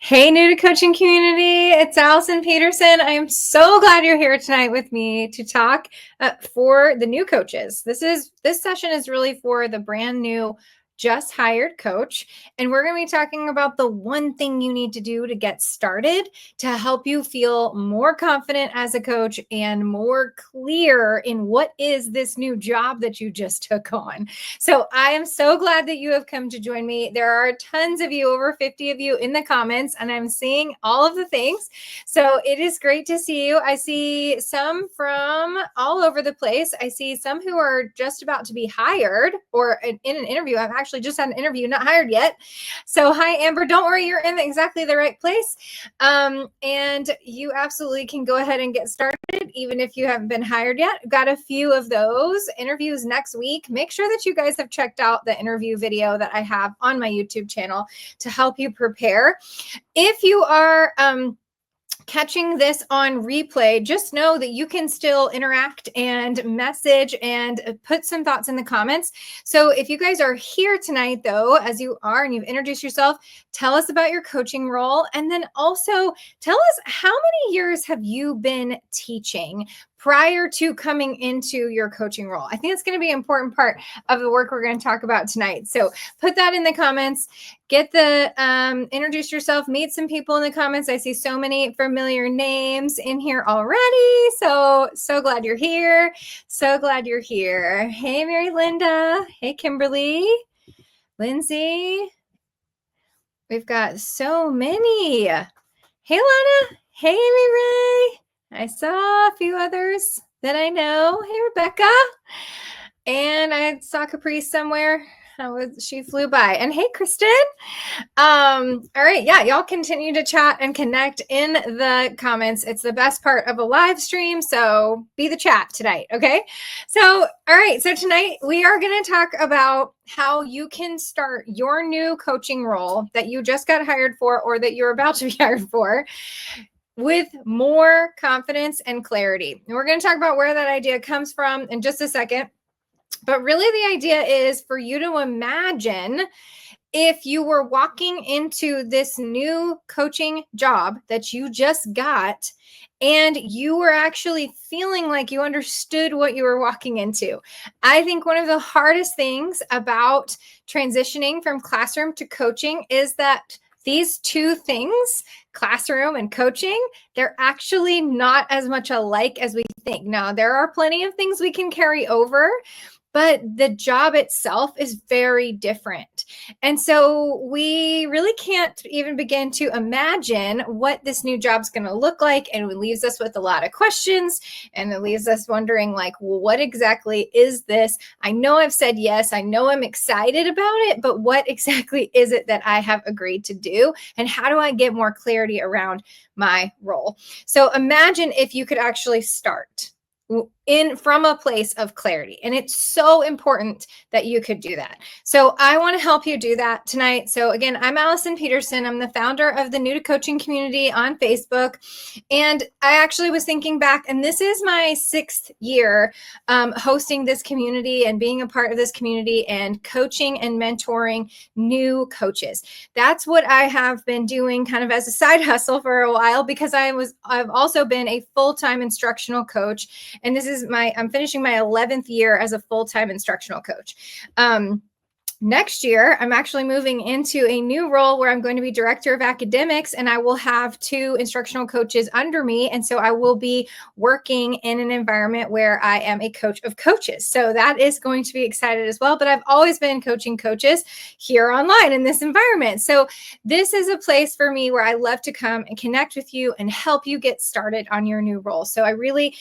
Hey, NewtoCoaching community, it's Allison Peterson. I am so glad you're here tonight with me to talk for the new coaches. This session is really for the brand new, just hired coach, and we're going to be talking about the one thing you need to do to get started to help you feel more confident as a coach and more clear in what is this new job that you just took on. So I am so glad that you have come to join me. There are tons of you, over 50 of you in the comments, and I'm seeing all of the things. So it is great to see you. I see some from all over the place. I see some who are just about to be hired or in an interview. I've actually just had an interview, not hired yet. So hi, Amber. Don't worry, you're in exactly the right place. And you absolutely can go ahead and get started, even if you haven't been hired yet. I've got a few of those interviews next week. Make sure that you guys have checked out the interview video that I have on my YouTube channel to help you prepare. If you are catching this on replay, just know that you can still interact and message and put some thoughts in the comments. So if you guys are here tonight, though, as you are and you've introduced yourself, tell us about your coaching role. And then also tell us, how many years have you been teaching prior to coming into your coaching role? I think it's going to be an important part of the work we're going to talk about tonight. So put that in the comments. Get the introduce yourself, meet some people in the comments. I see so many familiar names in here already. So glad you're here. So glad you're here. Hey, Mary Linda. Hey, Kimberly. Lindsay. We've got so many. Hey, Lana. Hey, Amy Ray. I saw a few others that I know. Hey, Rebecca. And I saw Caprice somewhere. She flew by. And hey, Kristen. All right. Yeah, y'all continue to chat and connect in the comments. It's the best part of a live stream. So be the chat tonight. Okay. So, all right. So tonight we are going to talk about how you can start your new coaching role that you just got hired for or that you're about to be hired for with more confidence and clarity. And we're going to talk about where that idea comes from in just a second. But really, the idea is for you to imagine if you were walking into this new coaching job that you just got and you were actually feeling like you understood what you were walking into. I think one of the hardest things about transitioning from classroom to coaching is that these two things, classroom and coaching, they're actually not as much alike as we think. Now, there are plenty of things we can carry over, but the job itself is very different. And so we really can't even begin to imagine what this new job's going to look like. And it leaves us with a lot of questions. And it leaves us wondering, like, well, what exactly is this? I know I've said yes. I know I'm excited about it, but what exactly is it that I have agreed to do? And how do I get more clarity around my role? So imagine if you could actually start from a place of clarity. And it's so important that you could do that. So I want to help you do that tonight. So again, I'm Allison Peterson. I'm the founder of the NewtoCoaching community on Facebook. And I actually was thinking back, and this is my 6th year hosting this community and being a part of this community and coaching and mentoring new coaches. That's what I have been doing kind of as a side hustle for a while, because I've also been a full-time instructional coach. And this is I'm finishing my 11th year as a full-time instructional coach. Next year, I'm actually moving into a new role where I'm going to be director of academics, and I will have 2 instructional coaches under me. And so I will be working in an environment where I am a coach of coaches. So that is going to be exciting as well. But I've always been coaching coaches here online in this environment. So this is a place for me where I love to come and connect with you and help you get started on your new role. So I really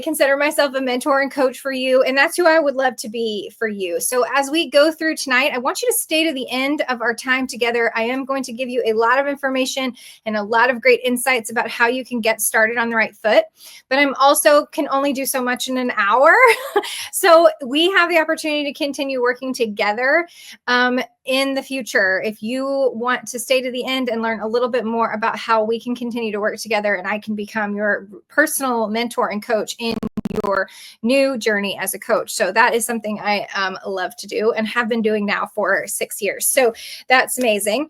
consider myself a mentor and coach for you. And that's who I would love to be for you. So as we go through tonight, I want you to stay to the end of our time together. I am going to give you a lot of information and a lot of great insights about how you can get started on the right foot. But I'm also can only do so much in an hour. So we have the opportunity to continue working together in the future. If you want to stay to the end and learn a little bit more about how we can continue to work together and I can become your personal mentor and coach in your new journey as a coach. So that is something I love to do and have been doing now for 6 years. So that's amazing.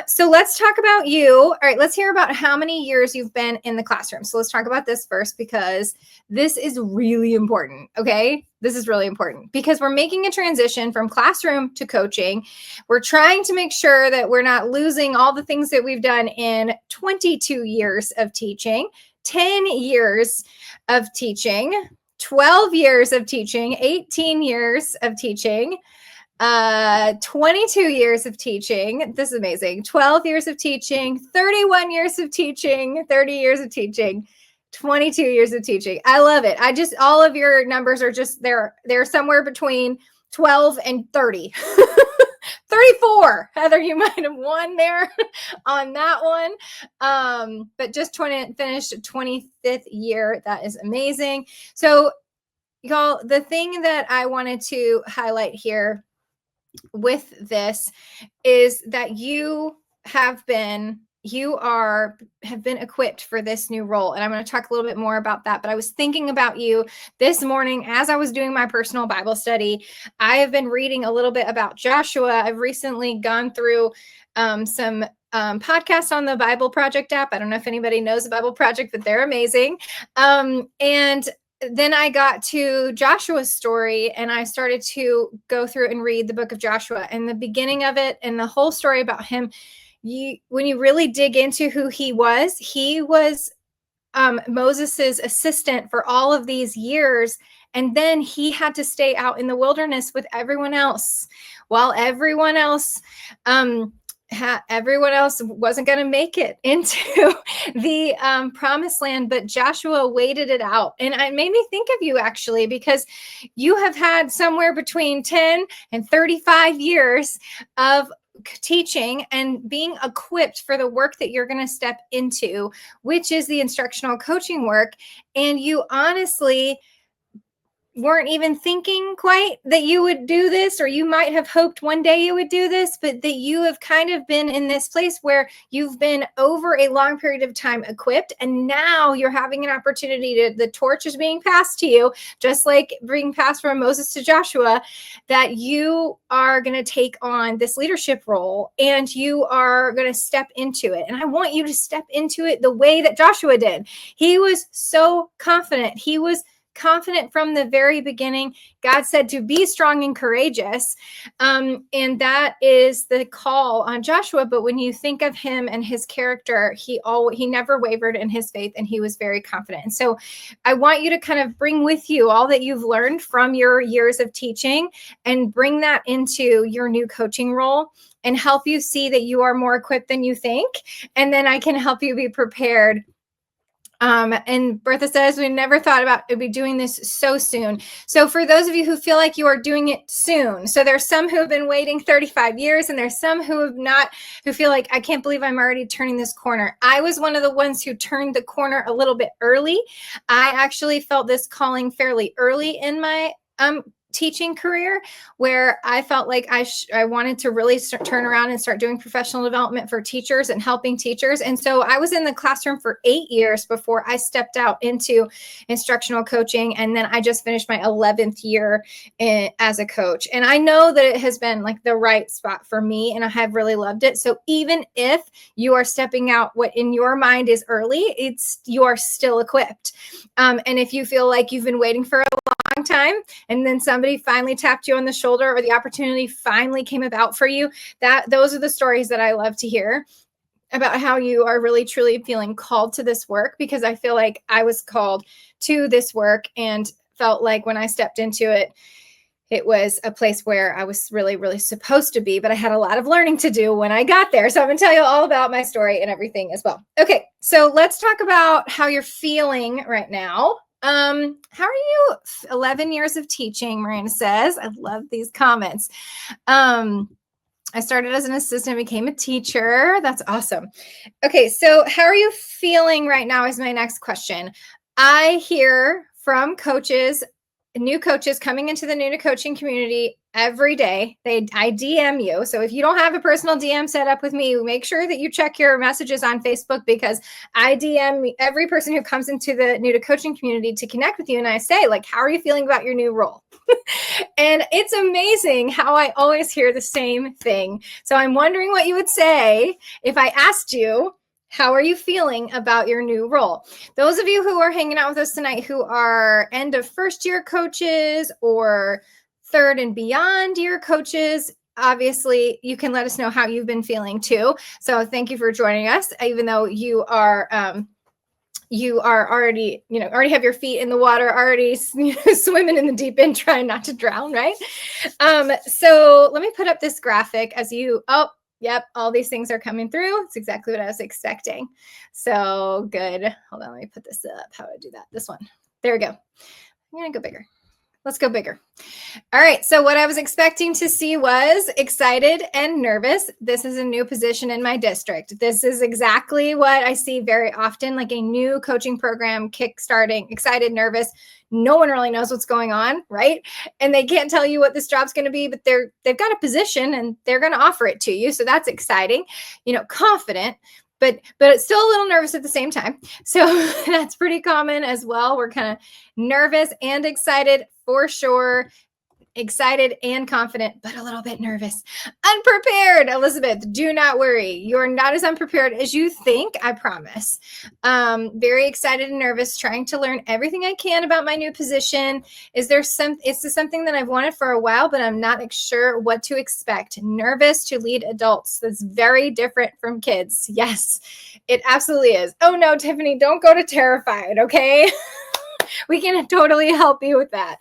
So let's talk about you. All right, let's hear about how many years you've been in the classroom. So let's talk about this first, because this is really important. Okay. This is really important because we're making a transition from classroom to coaching. We're trying to make sure that we're not losing all the things that we've done in 22 years of teaching, 10 years of teaching, 12 years of teaching, 18 years of teaching, 22 years of teaching. This is amazing. 12 years of teaching, 31 years of teaching, 30 years of teaching, 22 years of teaching. I love it. All of your numbers are just, they're somewhere between 12 and 30. 34. Heather, you might have won there on that one. But just finished 25th year. That is amazing. So y'all, the thing that I wanted to highlight here with this is that you have been equipped for this new role. And I'm going to talk a little bit more about that. But I was thinking about you this morning as I was doing my personal Bible study. I have been reading a little bit about Joshua. I've recently gone through some podcasts on the Bible Project app. I don't know if anybody knows the Bible Project, but they're amazing. And then I got to Joshua's story and I started to go through and read the book of Joshua, and the beginning of it and the whole story about him. When you really dig into who he was Moses's assistant for all of these years. And then he had to stay out in the wilderness with everyone else while everyone else wasn't going to make it into the promised land, but Joshua waited it out. And it made me think of you, actually, because you have had somewhere between 10 and 35 years of teaching and being equipped for the work that you're going to step into, which is the instructional coaching work. And you honestly weren't even thinking quite that you would do this, or you might have hoped one day you would do this, but that you have kind of been in this place where you've been over a long period of time equipped, and now you're having an opportunity the torch is being passed to you, just like being passed from Moses to Joshua, that you are going to take on this leadership role and you are going to step into it. And I want you to step into it the way that Joshua did. He was so confident. He was confident from the very beginning. God said to be strong and courageous. And that is the call on Joshua. But when you think of him and his character, he never wavered in his faith, and he was very confident. And so I want you to kind of bring with you all that you've learned from your years of teaching and bring that into your new coaching role and help you see that you are more equipped than you think. And then I can help you be prepared. And Bertha says, we never thought about be doing this so soon. So for those of you who feel like you are doing it soon, so there's some who have been waiting 35 years, and there's some who have not, who feel like, I can't believe I'm already turning this corner. I was one of the ones who turned the corner a little bit early. I actually felt this calling fairly early in my teaching career, where I felt like I wanted to really turn around and start doing professional development for teachers and helping teachers. And so I was in the classroom for 8 years before I stepped out into instructional coaching. And then I just finished my 11th year as a coach. And I know that it has been like the right spot for me, and I have really loved it. So even if you are stepping out what in your mind is early, you are still equipped. And if you feel like you've been waiting for a long time, and then somebody finally tapped you on the shoulder, or the opportunity finally came about for you, those are the stories that I love to hear about how you are really truly feeling called to this work, because I feel like I was called to this work and felt like when I stepped into it, it was a place where I was really, really supposed to be, but I had a lot of learning to do when I got there. So I'm going to tell you all about my story and everything as well. Okay, so let's talk about how you're feeling right now. How are you? 11 years of teaching, Miranda says. I love these comments. I started as an assistant, became a teacher. That's awesome. Okay, so how are you feeling right now is my next question. I hear from coaches new coaches coming into the NewtoCoaching community every day. I DM you. So if you don't have a personal DM set up with me, make sure that you check your messages on Facebook, because I DM every person who comes into the NewtoCoaching community to connect with you. And I say, like, how are you feeling about your new role? And it's amazing how I always hear the same thing. So I'm wondering what you would say if I asked you, how are you feeling about your new role? Those of you who are hanging out with us tonight who are end of first year coaches or third and beyond year coaches, obviously you can let us know how you've been feeling too. So thank you for joining us, even though you are already, already have your feet in the water, already swimming in the deep end, trying not to drown, right? So let me put up this graphic as yep, all these things are coming through. It's exactly what I was expecting. So good. Hold on, let me put this up. How do I do that? This one. There we go. I'm going to go bigger. Let's go bigger. All right. So what I was expecting to see was excited and nervous. This is a new position in my district. This is exactly what I see very often, like a new coaching program kickstarting, excited, nervous. No one really knows what's going on, right? And they can't tell you what this job's going to be, but they've got a position and they're going to offer it to you. So that's exciting, confident, but it's still a little nervous at the same time. So that's pretty common as well. We're kind of nervous and excited for sure. Excited and confident, but a little bit nervous. Unprepared, Elizabeth, do not worry. You're not as unprepared as you think, I promise. Very excited and nervous, trying to learn everything I can about my new position. Is this something that I've wanted for a while, but I'm not sure what to expect. Nervous to lead adults. That's very different from kids. Yes, it absolutely is. Oh no, Tiffany, don't go to terrified, okay? We can totally help you with that.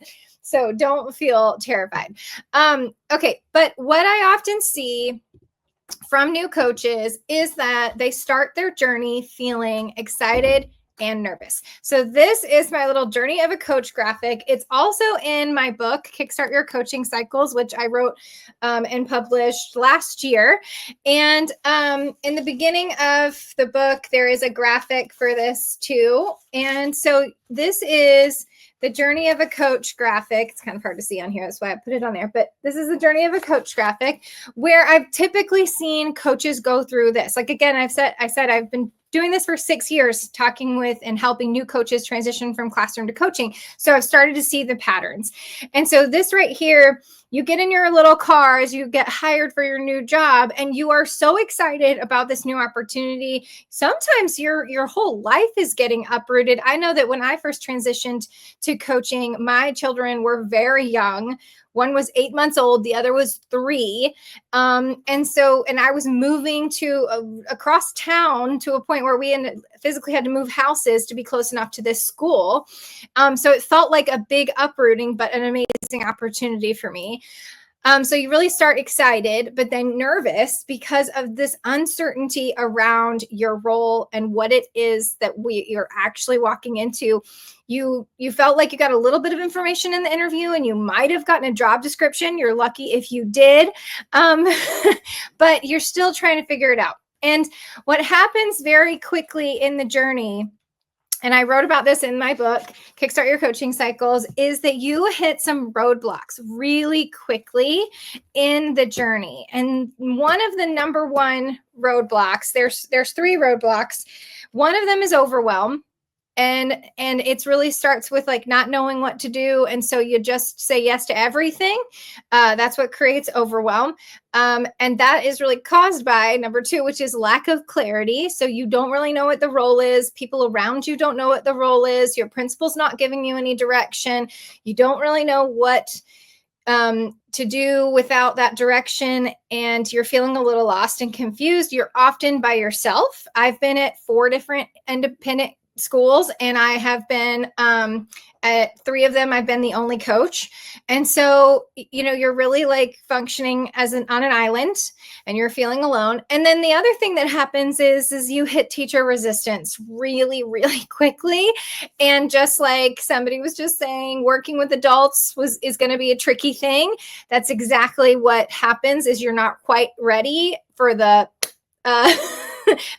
So don't feel terrified. Okay, but what I often see from new coaches is that they start their journey feeling excited and nervous. So this is my little journey of a coach graphic. It's also in my book, Kickstart Your Coaching Cycles, which I wrote and published last year. And in the beginning of the book, there is a graphic for this too. And so this is the journey of a coach graphic. It's kind of hard to see on here. That's why I put it on there. But this is the journey of a coach graphic where I've typically seen coaches go through this. Like, again, I said I've been doing this for 6 years, talking with and helping new coaches transition from classroom to coaching. So I've started to see the patterns. And so this right here, you get in your little car as you get hired for your new job, and you are so excited about this new opportunity. Sometimes your whole life is getting uprooted. I know that when I first transitioned to coaching, my children were very young. One was 8 months old. The other was 3. And I was moving across town to a point where we physically had to move houses to be close enough to this school. So it felt like a big uprooting, but an amazing opportunity for me. So you really start excited, but then nervous because of this uncertainty around your role and what it is that you're actually walking into. You felt like you got a little bit of information in the interview, and you might have gotten a job description. You're lucky if you did, but you're still trying to figure it out. And what happens very quickly in the journey, and I wrote about this in my book, Kickstart Your Coaching Cycles, is that you hit some roadblocks really quickly in the journey. And one of the number one roadblocks, there's 3 roadblocks. One of them is overwhelm. And it really starts with like not knowing what to do. And so you just say yes to everything. That's what creates overwhelm. And that is really caused by number 2, which is lack of clarity. So you don't really know what the role is. People around you don't know what the role is. Your principal's not giving you any direction. You don't really know what to do without that direction, and you're feeling a little lost and confused. You're often by yourself. I've been at 4 different independent schools, and I have been at 3 of them. I've been the only coach. And so, you're really like functioning on an island, and you're feeling alone. And then the other thing that happens is you hit teacher resistance really, really quickly. And just like somebody was just saying, working with adults is going to be a tricky thing. That's exactly what happens, is you're not quite ready for the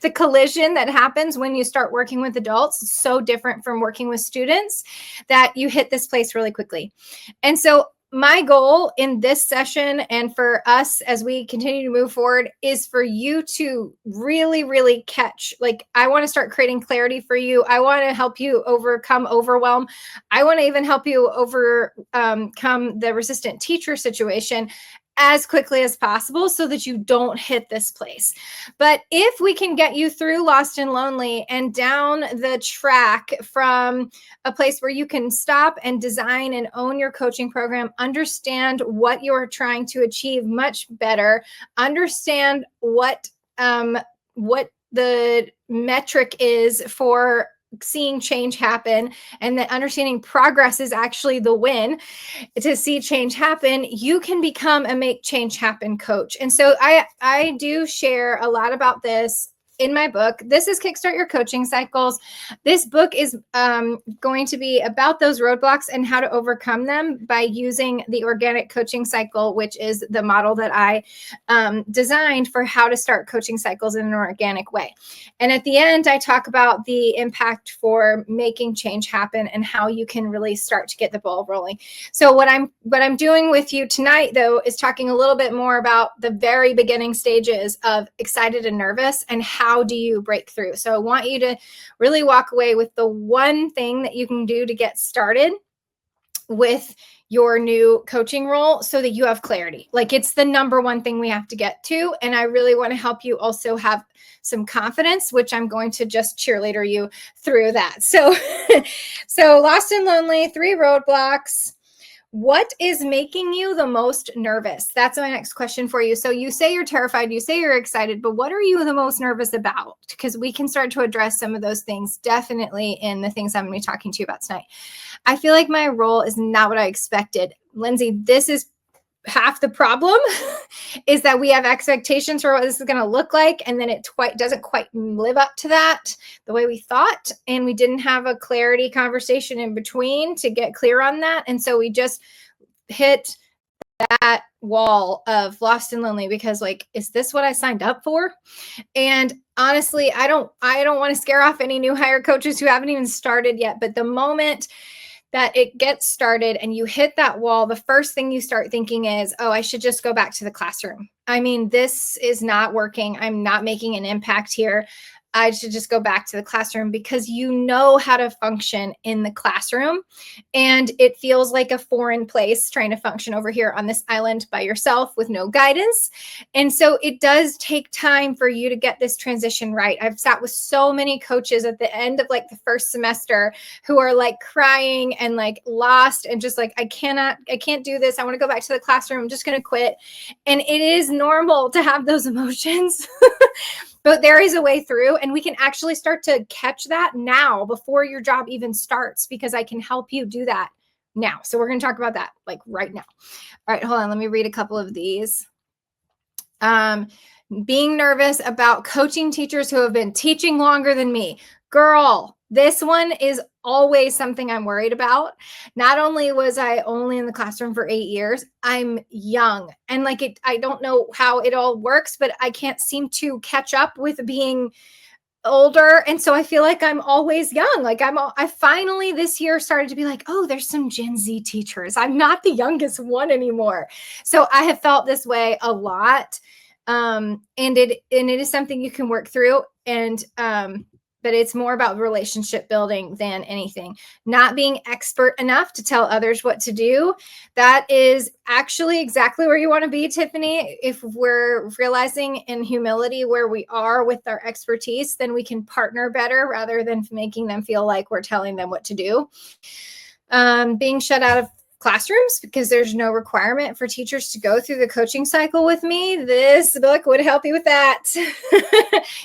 the collision that happens when you start working with adults is so different from working with students that you hit this place really quickly. And so my goal in this session and for us as we continue to move forward is for you to really, really catch. Like, I want to start creating clarity for you. I want to help you overcome overwhelm. I want to even help you overcome the resistant teacher situation as quickly as possible so that you don't hit this place. But if we can get you through Lost and Lonely and down the track from a place where you can stop and design and own your coaching program, understand what you're trying to achieve much better, understand what the metric is for seeing change happen, and that understanding progress is actually the win to see change happen, you can become a make change happen coach. And so I do share a lot about this in my book. This is Kickstart Your Coaching Cycles. This book is going to be about those roadblocks and how to overcome them by using the organic coaching cycle, which is the model that I designed for how to start coaching cycles in an organic way. And at the end, I talk about the impact for making change happen and how you can really start to get the ball rolling. So what I'm doing with you tonight, though, is talking a little bit more about the very beginning stages of excited and nervous and how do you break through. So I want you to really walk away with the one thing that you can do to get started with your new coaching role so that you have clarity. Like, it's the number one thing we have to get to. And I really want to help you also have some confidence, which I'm going to just cheerleader you through that. So, so Lost and Lonely, 3 roadblocks. What is making you the most nervous? That's my next question for you. So you say you're terrified, you say you're excited, but what are you the most nervous about? Because we can start to address some of those things definitely in the things I'm going to be talking to you about tonight. I feel like my role is not what I expected. Lindsay, this is half the problem is that we have expectations for what this is going to look like, and then it doesn't quite live up to that the way we thought, and we didn't have a clarity conversation in between to get clear on that, and so we just hit that wall of Lost and Lonely because, like, is this what I signed up for? And honestly, I don't want to scare off any new hire coaches who haven't even started yet, but the moment that it gets started and you hit that wall, the first thing you start thinking is, oh, I should just go back to the classroom. I mean, this is not working. I'm not making an impact here. I should just go back to the classroom, because you know how to function in the classroom. And it feels like a foreign place trying to function over here on this island by yourself with no guidance. And so it does take time for you to get this transition right. I've sat with so many coaches at the end of like the first semester who are like crying and like lost and just like, I can't do this. I want to go back to the classroom. I'm just going to quit. And it is normal to have those emotions. But there is a way through, and we can actually start to catch that now before your job even starts, because I can help you do that now. So we're going to talk about that like right now. All right, hold on. Let me read a couple of these. Being nervous about coaching teachers who have been teaching longer than me. Girl, this one is always something I'm worried about. Not only was I only in the classroom for 8 years, I'm young. And like I don't know how it all works, but I can't seem to catch up with being older. And so I feel like I'm always young. Like I finally this year started to be like, oh, there's some Gen Z teachers. I'm not the youngest one anymore. So I have felt this way a lot. And it is something you can work through. And but it's more about relationship building than anything. Not being expert enough to tell others what to do. That is actually exactly where you want to be, Tiffany. If we're realizing in humility where we are with our expertise, then we can partner better rather than making them feel like we're telling them what to do. Being shut out of classrooms because there's no requirement for teachers to go through the coaching cycle with me. This book would help you with that.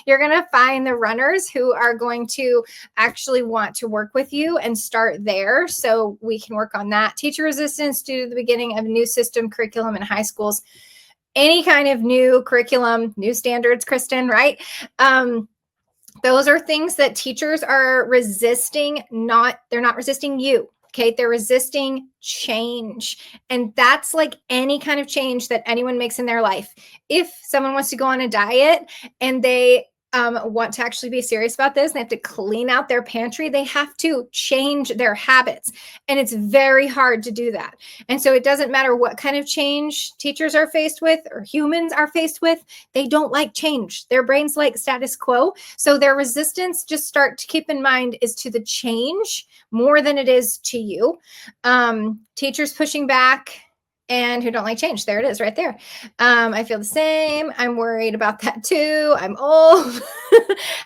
You're going to find the runners who are going to actually want to work with you and start there, so we can work on that. Teacher resistance due to the beginning of new system curriculum in high schools. Any kind of new curriculum, new standards, Kristen, right? Those are things that teachers are resisting. They're not resisting you. Okay, they're resisting change. And that's like any kind of change that anyone makes in their life. If someone wants to go on a diet and they want to actually be serious about this, they have to clean out their pantry, they have to change their habits. And it's very hard to do that. And so it doesn't matter what kind of change teachers are faced with or humans are faced with, they don't like change. Their brains like status quo. So their resistance, just start to keep in mind, is to the change more than it is to you. Teachers pushing back and who don't like change. There it is right there. I feel the same. I'm worried about that too. I'm old.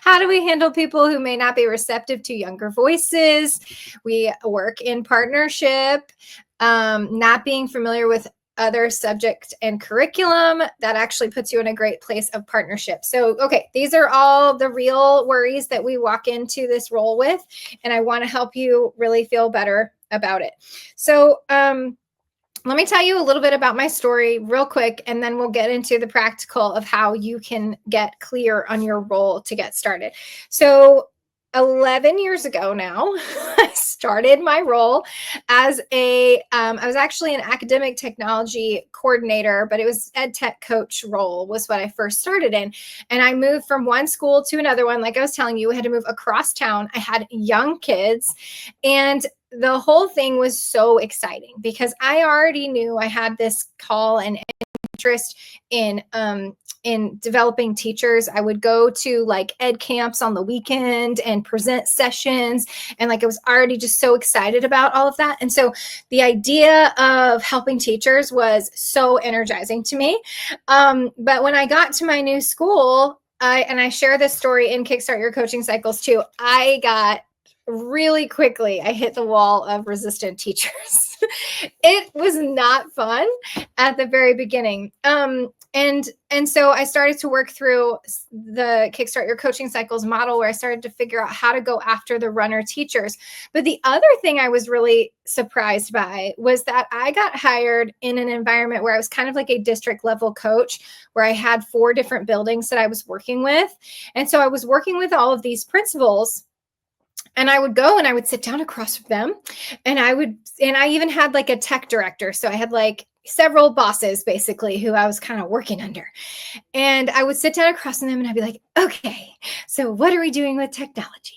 How do we handle people who may not be receptive to younger voices? We work in partnership. Not being familiar with other subject and curriculum, that actually puts you in a great place of partnership. So, okay, these are all the real worries that we walk into this role with, and I want to help you really feel better about it. So, let me tell you a little bit about my story real quick, and then we'll get into the practical of how you can get clear on your role to get started. So 11 years ago now, I started my role as I was actually an academic technology coordinator, but it was ed tech coach role was what I first started in. And I moved from one school to another one. Like I was telling you, I had to move across town. I had young kids, and the whole thing was so exciting because I already knew I had this call and interest in developing teachers. I would go to like ed camps on the weekend and present sessions, and like I was already just so excited about all of that. And so the idea of helping teachers was so energizing to me. But when I got to my new school, I share this story in Kickstart Your Coaching Cycles too, I got really quickly, I hit the wall of resistant teachers. It was not fun at the very beginning. And so I started to work through the Kickstart Your Coaching Cycles model, where I started to figure out how to go after the runner teachers. But the other thing I was really surprised by was that I got hired in an environment where I was kind of like a district level coach, where I had 4 different buildings that I was working with. And so I was working with all of these principals. And I would go and I would sit down across from them, and I even had like a tech director. So I had like several bosses basically who I was kind of working under. And I would sit down across from them and I'd be like, okay, so what are we doing with technology?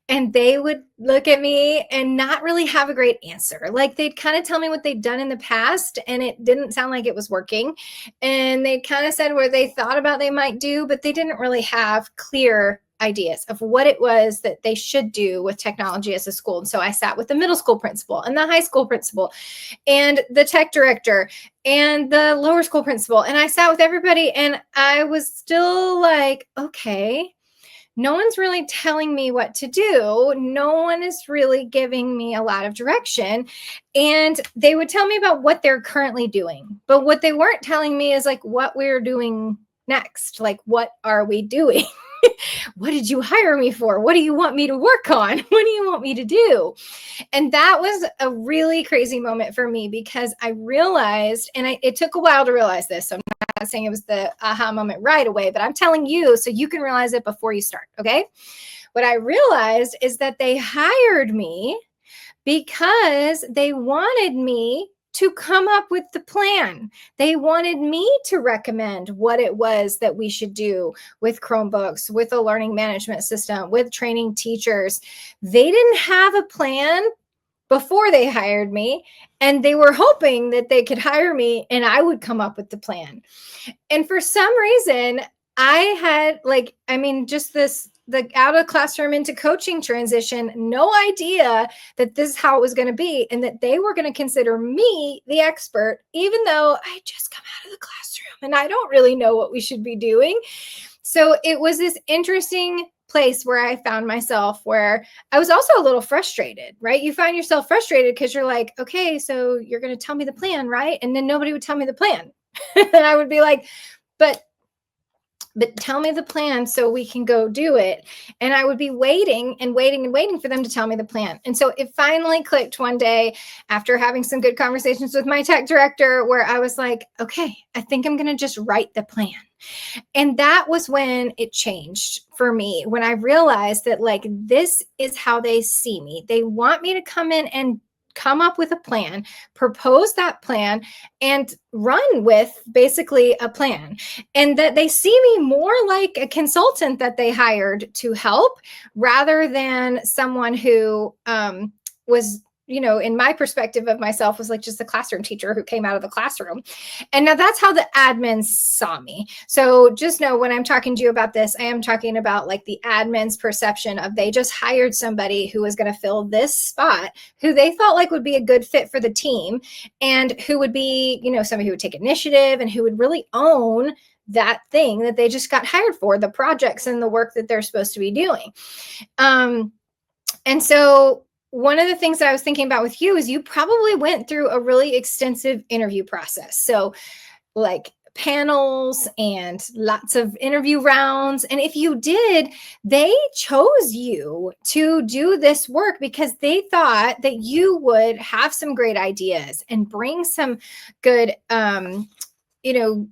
And they would look at me and not really have a great answer. Like they'd kind of tell me what they'd done in the past, and it didn't sound like it was working. And they kind of said what they thought about they might do, but they didn't really have clear ideas of what it was that they should do with technology as a school. And so I sat with the middle school principal and the high school principal and the tech director and the lower school principal. And I sat with everybody, and I was still like, okay, no one's really telling me what to do. No one is really giving me a lot of direction. And they would tell me about what they're currently doing. But what they weren't telling me is like what we're doing next. Like, what are we doing? What did you hire me for? What do you want me to work on? What do you want me to do? And that was a really crazy moment for me, because I realized, and it took a while to realize this. So I'm not saying it was the aha moment right away, but I'm telling you so you can realize it before you start. Okay. What I realized is that they hired me because they wanted me to come up with the plan. They wanted me to recommend what it was that we should do with Chromebooks, with a learning management system, with training teachers. They didn't have a plan before they hired me, and they were hoping that they could hire me and I would come up with the plan. And for some reason, I had just the out of classroom into coaching transition, no idea that this is how it was going to be, and that they were going to consider me the expert, even though I just come out of the classroom and I don't really know what we should be doing. So it was this interesting place where I found myself, where I was also a little frustrated, right? You find yourself frustrated because you're like, okay, so you're going to tell me the plan, right? And then nobody would tell me the plan. And I would be like, but tell me the plan so we can go do it. And I would be waiting and waiting and waiting for them to tell me the plan. And so it finally clicked one day after having some good conversations with my tech director, where I was like, okay, I think I'm going to just write the plan. And that was when it changed for me, when I realized that like, this is how they see me. They want me to come in and come up with a plan, propose that plan, and run with basically a plan. And that they see me more like a consultant that they hired to help rather than someone who was, in my perspective of myself, was like just a classroom teacher who came out of the classroom. And now that's how the admins saw me. So just know when I'm talking to you about this, I am talking about like the admin's perception of they just hired somebody who was going to fill this spot, who they felt like would be a good fit for the team, and who would be, somebody who would take initiative and who would really own that thing that they just got hired for, the projects and the work that they're supposed to be doing. And so one of the things that I was thinking about with you is you probably went through a really extensive interview process. So like panels and lots of interview rounds. And if you did, they chose you to do this work because they thought that you would have some great ideas and bring some good,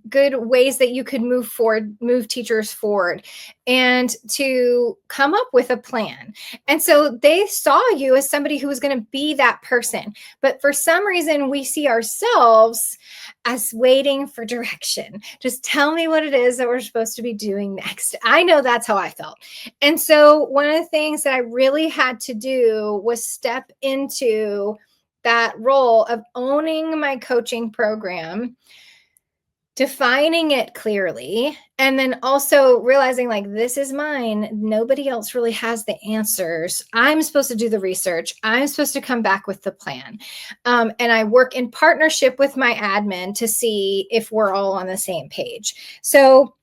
good ways that you could move teachers forward and to come up with a plan. And so they saw you as somebody who was going to be that person. But for some reason, we see ourselves as waiting for direction. Just tell me what it is that we're supposed to be doing next. I know that's how I felt. And so one of the things that I really had to do was step into that role of owning my coaching program, defining it clearly, and then also realizing like, this is mine. Nobody else really has the answers. I'm supposed to do the research. I'm supposed to come back with the plan. And I work in partnership with my admin to see if we're all on the same page. So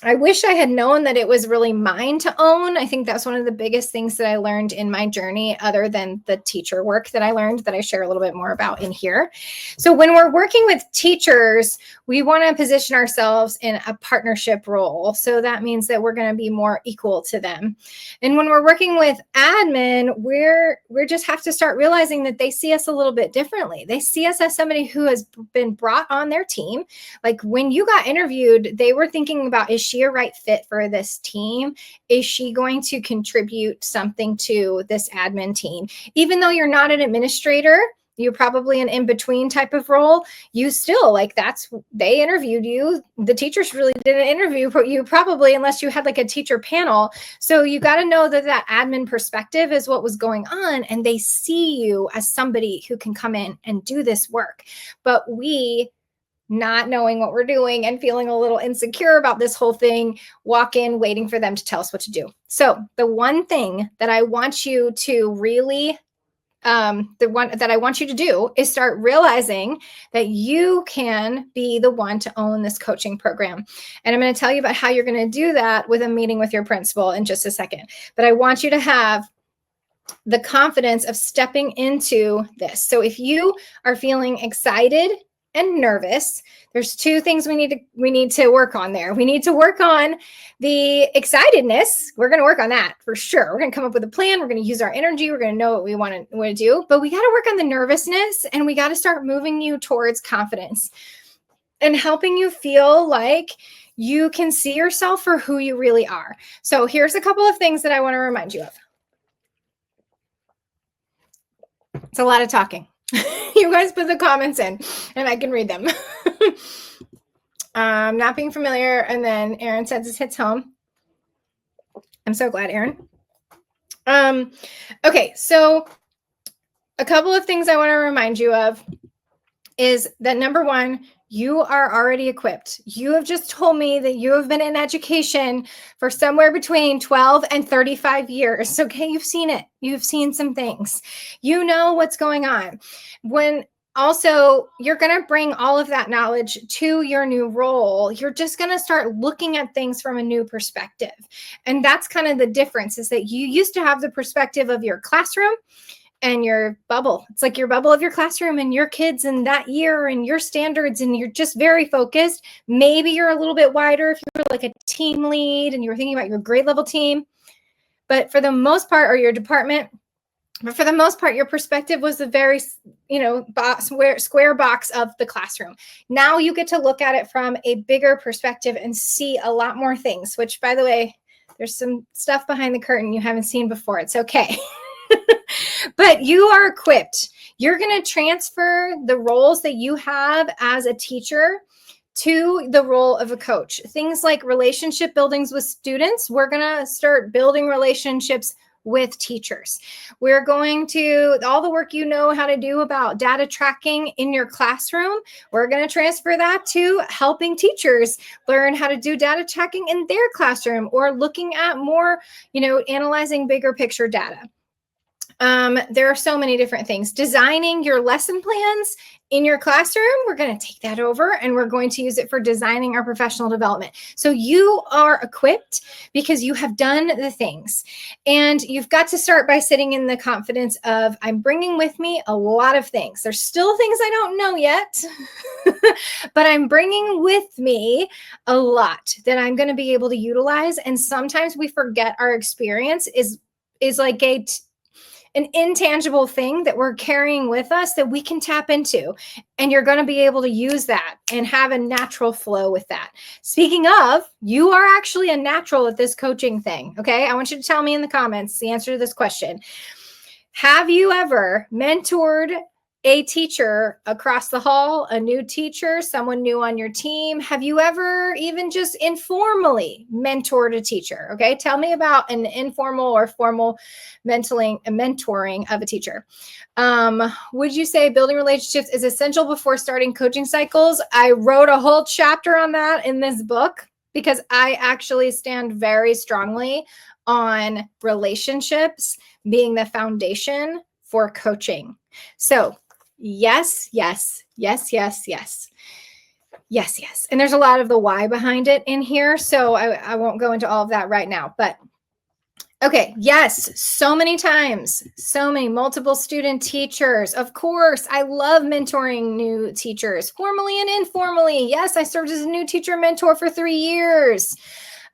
I wish I had known that it was really mine to own. I think that's one of the biggest things that I learned in my journey, other than the teacher work that I learned that I share a little bit more about in here. So when we're working with teachers, we want to position ourselves in a partnership role. So that means that we're going to be more equal to them. And when we're working with admin, we just have to start realizing that they see us a little bit differently. They see us as somebody who has been brought on their team. Like when you got interviewed, they were thinking about, is she a right fit for this team? Is she going to contribute something to this admin team? Even though you're not an administrator, you're probably an in-between type of role, you still they interviewed you. The teachers really didn't interview you probably unless you had like a teacher panel. So you got to know that admin perspective is what was going on, and they see you as somebody who can come in and do this work. But we, not knowing what we're doing and feeling a little insecure about this whole thing, walk in waiting for them to tell us what to do. So the one thing that I want you to really, I want you to do is start realizing that you can be the one to own this coaching program. And I'm going to tell you about how you're going to do that with a meeting with your principal in just a second. But I want you to have the confidence of stepping into this. So if you are feeling excited and nervous, there's two things we need to work on there. We need to work on the excitedness. We're going to work on that for sure. We're going to come up with a plan. We're going to use our energy. We're going to know what we want to do, but we got to work on the nervousness, and we got to start moving you towards confidence and helping you feel like you can see yourself for who you really are. So here's a couple of things that I want to remind you of. It's a lot of talking. You guys put the comments in and I can read them. Not being familiar. And then Aaron says this hits home. I'm so glad, Aaron. Okay, so a couple of things I want to remind you of is that number one, you are already equipped. You have just told me that you have been in education for somewhere between 12 and 35 years. Okay, you've seen it. You've seen some things. You know what's going on. Also, you're going to bring all of that knowledge to your new role. You're just going to start looking at things from a new perspective. And that's kind of the difference, is that you used to have the perspective of your classroom and your bubble. It's like your bubble of your classroom and your kids and that year and your standards, and you're just very focused. Maybe you're a little bit wider if you're like a team lead and you're thinking about your grade level team. But for the most part, or your department, but for the most part, your perspective was the very, square box of the classroom. Now you get to look at it from a bigger perspective and see a lot more things, which, by the way, there's some stuff behind the curtain you haven't seen before. It's okay. But you are equipped. You're going to transfer the roles that you have as a teacher to the role of a coach. Things like relationship buildings with students. We're going to start building relationships with teachers. We're going to, all the work you know how to do about data tracking in your classroom, we're going to transfer that to helping teachers learn how to do data tracking in their classroom, or looking at more, analyzing bigger picture data. There are so many different things. Designing your lesson plans in your classroom, we're going to take that over and we're going to use it for designing our professional development. So you are equipped because you have done the things, and you've got to start by sitting in the confidence of, I'm bringing with me a lot of things. There's still things I don't know yet, but I'm bringing with me a lot that I'm going to be able to utilize. And sometimes we forget our experience is like an intangible thing that we're carrying with us that we can tap into. And you're going to be able to use that and have a natural flow with that. Speaking of, you are actually a natural at this coaching thing. Okay. I want you to tell me in the comments the answer to this question. Have you ever mentored a teacher across the hall, a new teacher, someone new on your team? Have you ever even just informally mentored a teacher? Okay, tell me about an informal or formal mentoring of a teacher. Would you say building relationships is essential before starting coaching cycles? I wrote a whole chapter on that in this book because I actually stand very strongly on relationships being the foundation for coaching. So yes. And there's a lot of the why behind it in here. So I won't go into all of that right now, but okay. Yes. So many times, multiple student teachers. Of course, I love mentoring new teachers, formally and informally. Yes. I served as a new teacher mentor for 3 years.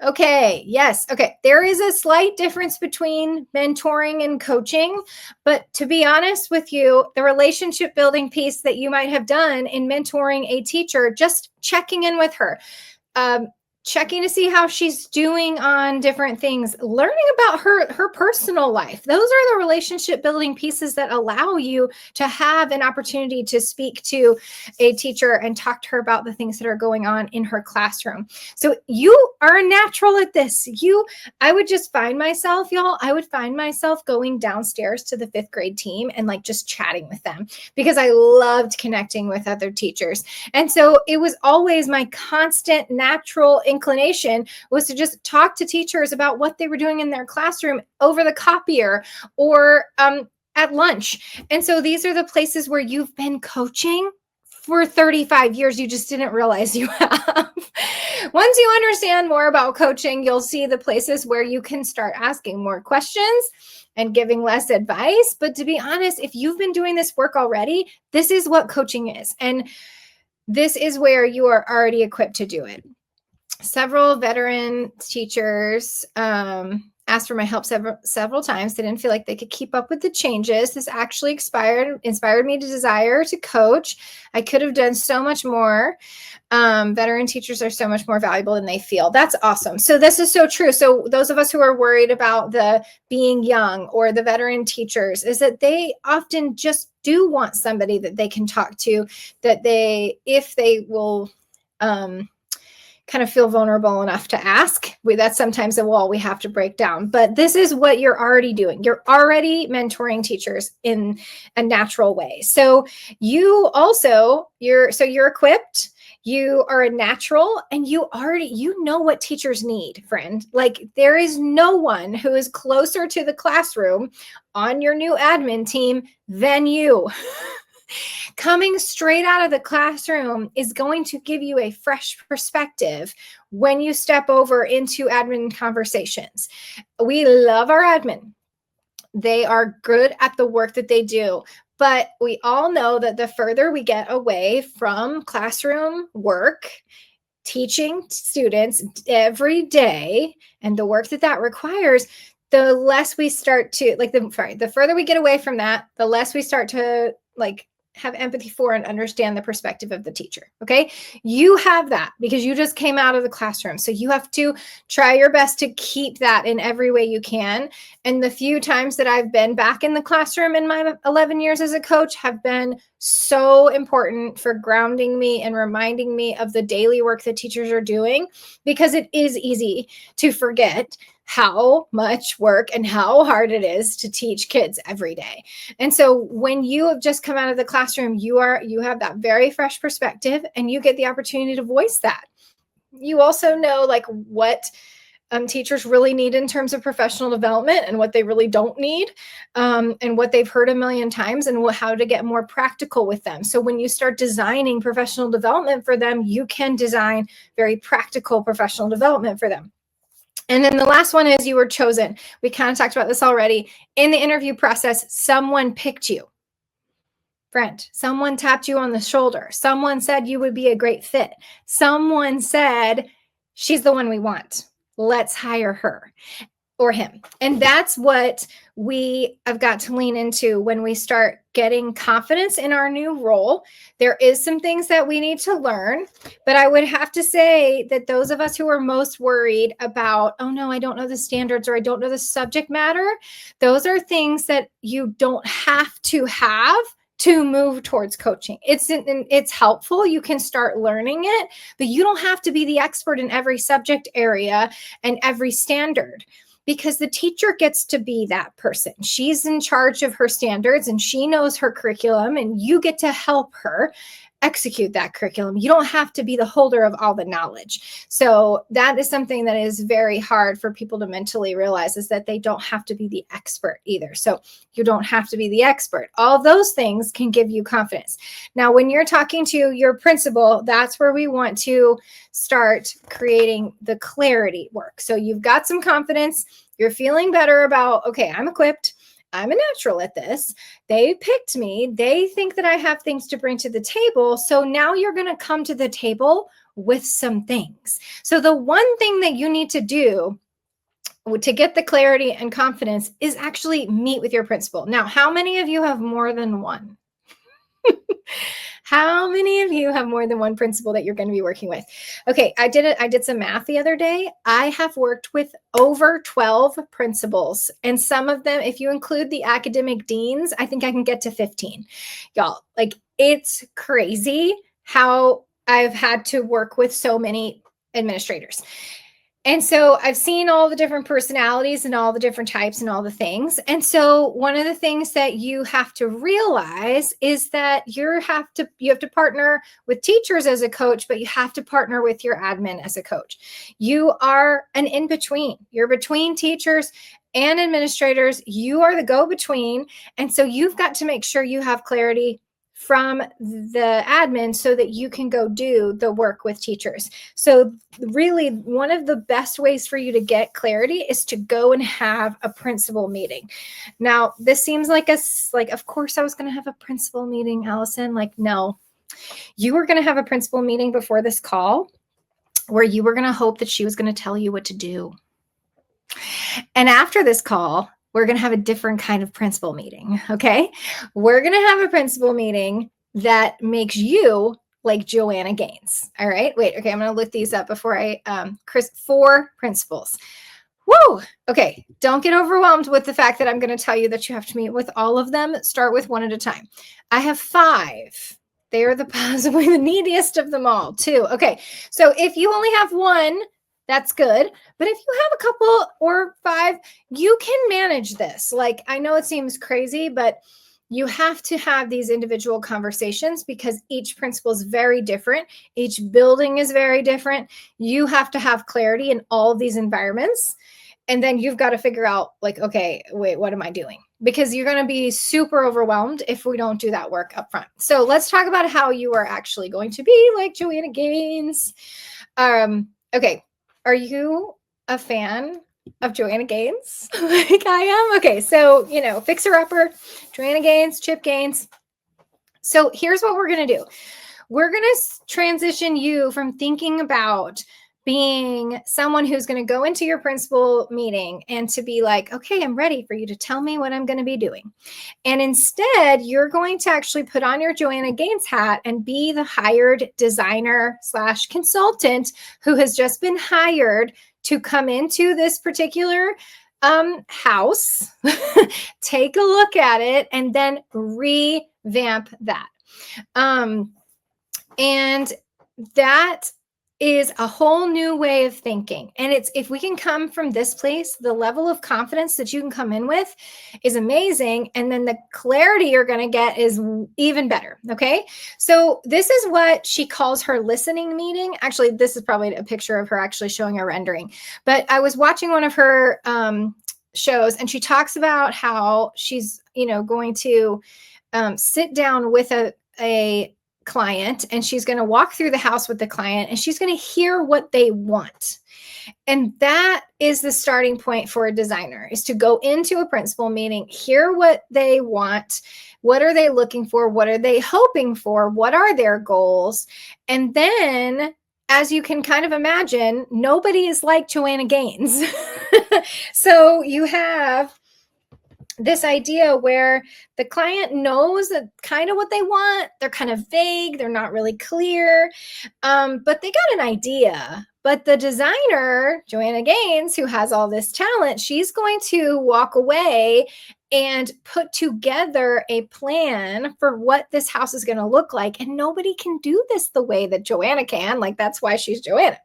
Okay. Yes. Okay. There is a slight difference between mentoring and coaching, but to be honest with you, the relationship building piece that you might have done in mentoring a teacher, just checking in with her, checking to see how she's doing on different things, learning about her personal life. Those are the relationship building pieces that allow you to have an opportunity to speak to a teacher and talk to her about the things that are going on in her classroom. So you are a natural at this. I would just find myself, y'all, going downstairs to the 5th grade team and like just chatting with them because I loved connecting with other teachers. And so it was always my constant natural inclination was to just talk to teachers about what they were doing in their classroom over the copier or at lunch. And so these are the places where you've been coaching for 35 years. You just didn't realize you have. Once you understand more about coaching, you'll see the places where you can start asking more questions and giving less advice. But to be honest, if you've been doing this work already, this is what coaching is. And this is where you are already equipped to do it. Several veteran teachers asked for my help several times. They didn't feel like they could keep up with the changes. This actually inspired me to desire to coach. I could have done so much more. Veteran teachers are so much more valuable than they feel. That's awesome. So this is so true. So those of us who are worried about the being young or the veteran teachers is that they often just do want somebody that they can talk to, that if they will, kind of feel vulnerable enough to ask. That's sometimes a wall we have to break down, but this is what you're already doing. You're already mentoring teachers in a natural way. So you're equipped, you are a natural, and you know what teachers need, friend. Like there is no one who is closer to the classroom on your new admin team than you. Coming straight out of the classroom is going to give you a fresh perspective when you step over into admin conversations. We love our admin. They are good at the work that they do. But we all know that the further we get away from classroom work, teaching students every day, and the work that requires, the less we start to the further we get away from that, the less we start to have empathy for and understand the perspective of the teacher. Okay. You have that because you just came out of the classroom. So you have to try your best to keep that in every way you can. And the few times that I've been back in the classroom in my 11 years as a coach have been so important for grounding me and reminding me of the daily work that teachers are doing, because it is easy to forget how much work and how hard it is to teach kids every day. And so when you have just come out of the classroom, you have that very fresh perspective and you get the opportunity to voice that. You also know like what teachers really need in terms of professional development and what they really don't need, and what they've heard a million times, and how to get more practical with them. So when you start designing professional development for them, you can design very practical professional development for them. And then the last one is you were chosen. We kind of talked about this already. In the interview process, someone picked you. Friend, someone tapped you on the shoulder. Someone said you would be a great fit. Someone said, she's the one we want. Let's hire her or him. And that's what we have got to lean into when we start getting confidence in our new role. There is some things that we need to learn, but I would have to say that those of us who are most worried about, oh no, I don't know the standards or I don't know the subject matter, those are things that you don't have to have to move towards coaching. It's helpful. You can start learning it, but you don't have to be the expert in every subject area and every standard, because the teacher gets to be that person. She's in charge of her standards and she knows her curriculum, and you get to help her execute that curriculum. You don't have to be the holder of all the knowledge. So that is something that is very hard for people to mentally realize, is that they don't have to be the expert either. So you don't have to be the expert. All those things can give you confidence. Now, when you're talking to your principal, that's where we want to start creating the clarity work. So you've got some confidence. You're feeling better about, okay, I'm equipped. I'm a natural at this. They picked me. They think that I have things to bring to the table. So now you're going to come to the table with some things. So the one thing that you need to do to get the clarity and confidence is actually meet with your principal. Now, how many of you have more than one? How many of you have more than one principal that you're going to be working with? Okay, I did some math the other day. I have worked with over 12 principals, and some of them, if you include the academic deans, I think I can get to 15. Y'all, like, it's crazy how I've had to work with so many administrators. And so I've seen all the different personalities and all the different types and all the things. And so one of the things that you have to realize is that you have to partner with teachers as a coach, but you have to partner with your admin as a coach. You are an in-between. You're between teachers and administrators. You are the go-between. And so you've got to make sure you have clarity from the admin so that you can go do the work with teachers. So really, one of the best ways for you to get clarity is to go and have a principal meeting. Now, this seems like of course I was going to have a principal meeting, Allison. Like, no, you were going to have a principal meeting before this call where you were going to hope that she was going to tell you what to do. And after this call, we're going to have a different kind of principal meeting, okay? We're going to have a principal meeting that makes you like Joanna Gaines, all right? Wait, okay, I'm going to look these up before I, 4 principals. Woo! Okay, don't get overwhelmed with the fact that I'm going to tell you that you have to meet with all of them. Start with one at a time. I have 5. They are possibly the neediest of them all, too. Okay, so if you only have 1, that's good. But if you have a couple or 5, you can manage this. Like, I know it seems crazy, but you have to have these individual conversations because each principal is very different. Each building is very different. You have to have clarity in all of these environments. And then you've got to figure out, like, okay, wait, what am I doing? Because you're going to be super overwhelmed if we don't do that work up front. So let's talk about how you are actually going to be like Joanna Gaines. Okay. Are you a fan of Joanna Gaines? Like I am? Okay, so, fixer-upper, Joanna Gaines, Chip Gaines. So here's what we're going to do. We're going to transition you from thinking about being someone who's going to go into your principal meeting and to be like, okay, I'm ready for you to tell me what I'm going to be doing. And instead, you're going to actually put on your Joanna Gaines hat and be the hired designer / consultant who has just been hired to come into this particular house, take a look at it, and then revamp that. And that is a whole new way of thinking. And it's, if we can come from this place, the level of confidence that you can come in with is amazing. And then the clarity you're going to get is even better. Okay. So this is what she calls her listening meeting. Actually, this is probably a picture of her actually showing a rendering, but I was watching one of her shows, and she talks about how she's, going to sit down with a client, and she's going to walk through the house with the client, and she's going to hear what they want. And that is the starting point for a designer, is to go into a principal meeting, hear what they want, what are they looking for, what are they hoping for, what are their goals. And then, as you can kind of imagine, nobody is like Joanna Gaines. So you have this idea where the client knows kind of what they want. They're kind of vague. They're not really clear, but they got an idea. But the designer, Joanna Gaines, who has all this talent, she's going to walk away and put together a plan for what this house is going to look like. And nobody can do this the way that Joanna can. Like, that's why she's Joanna.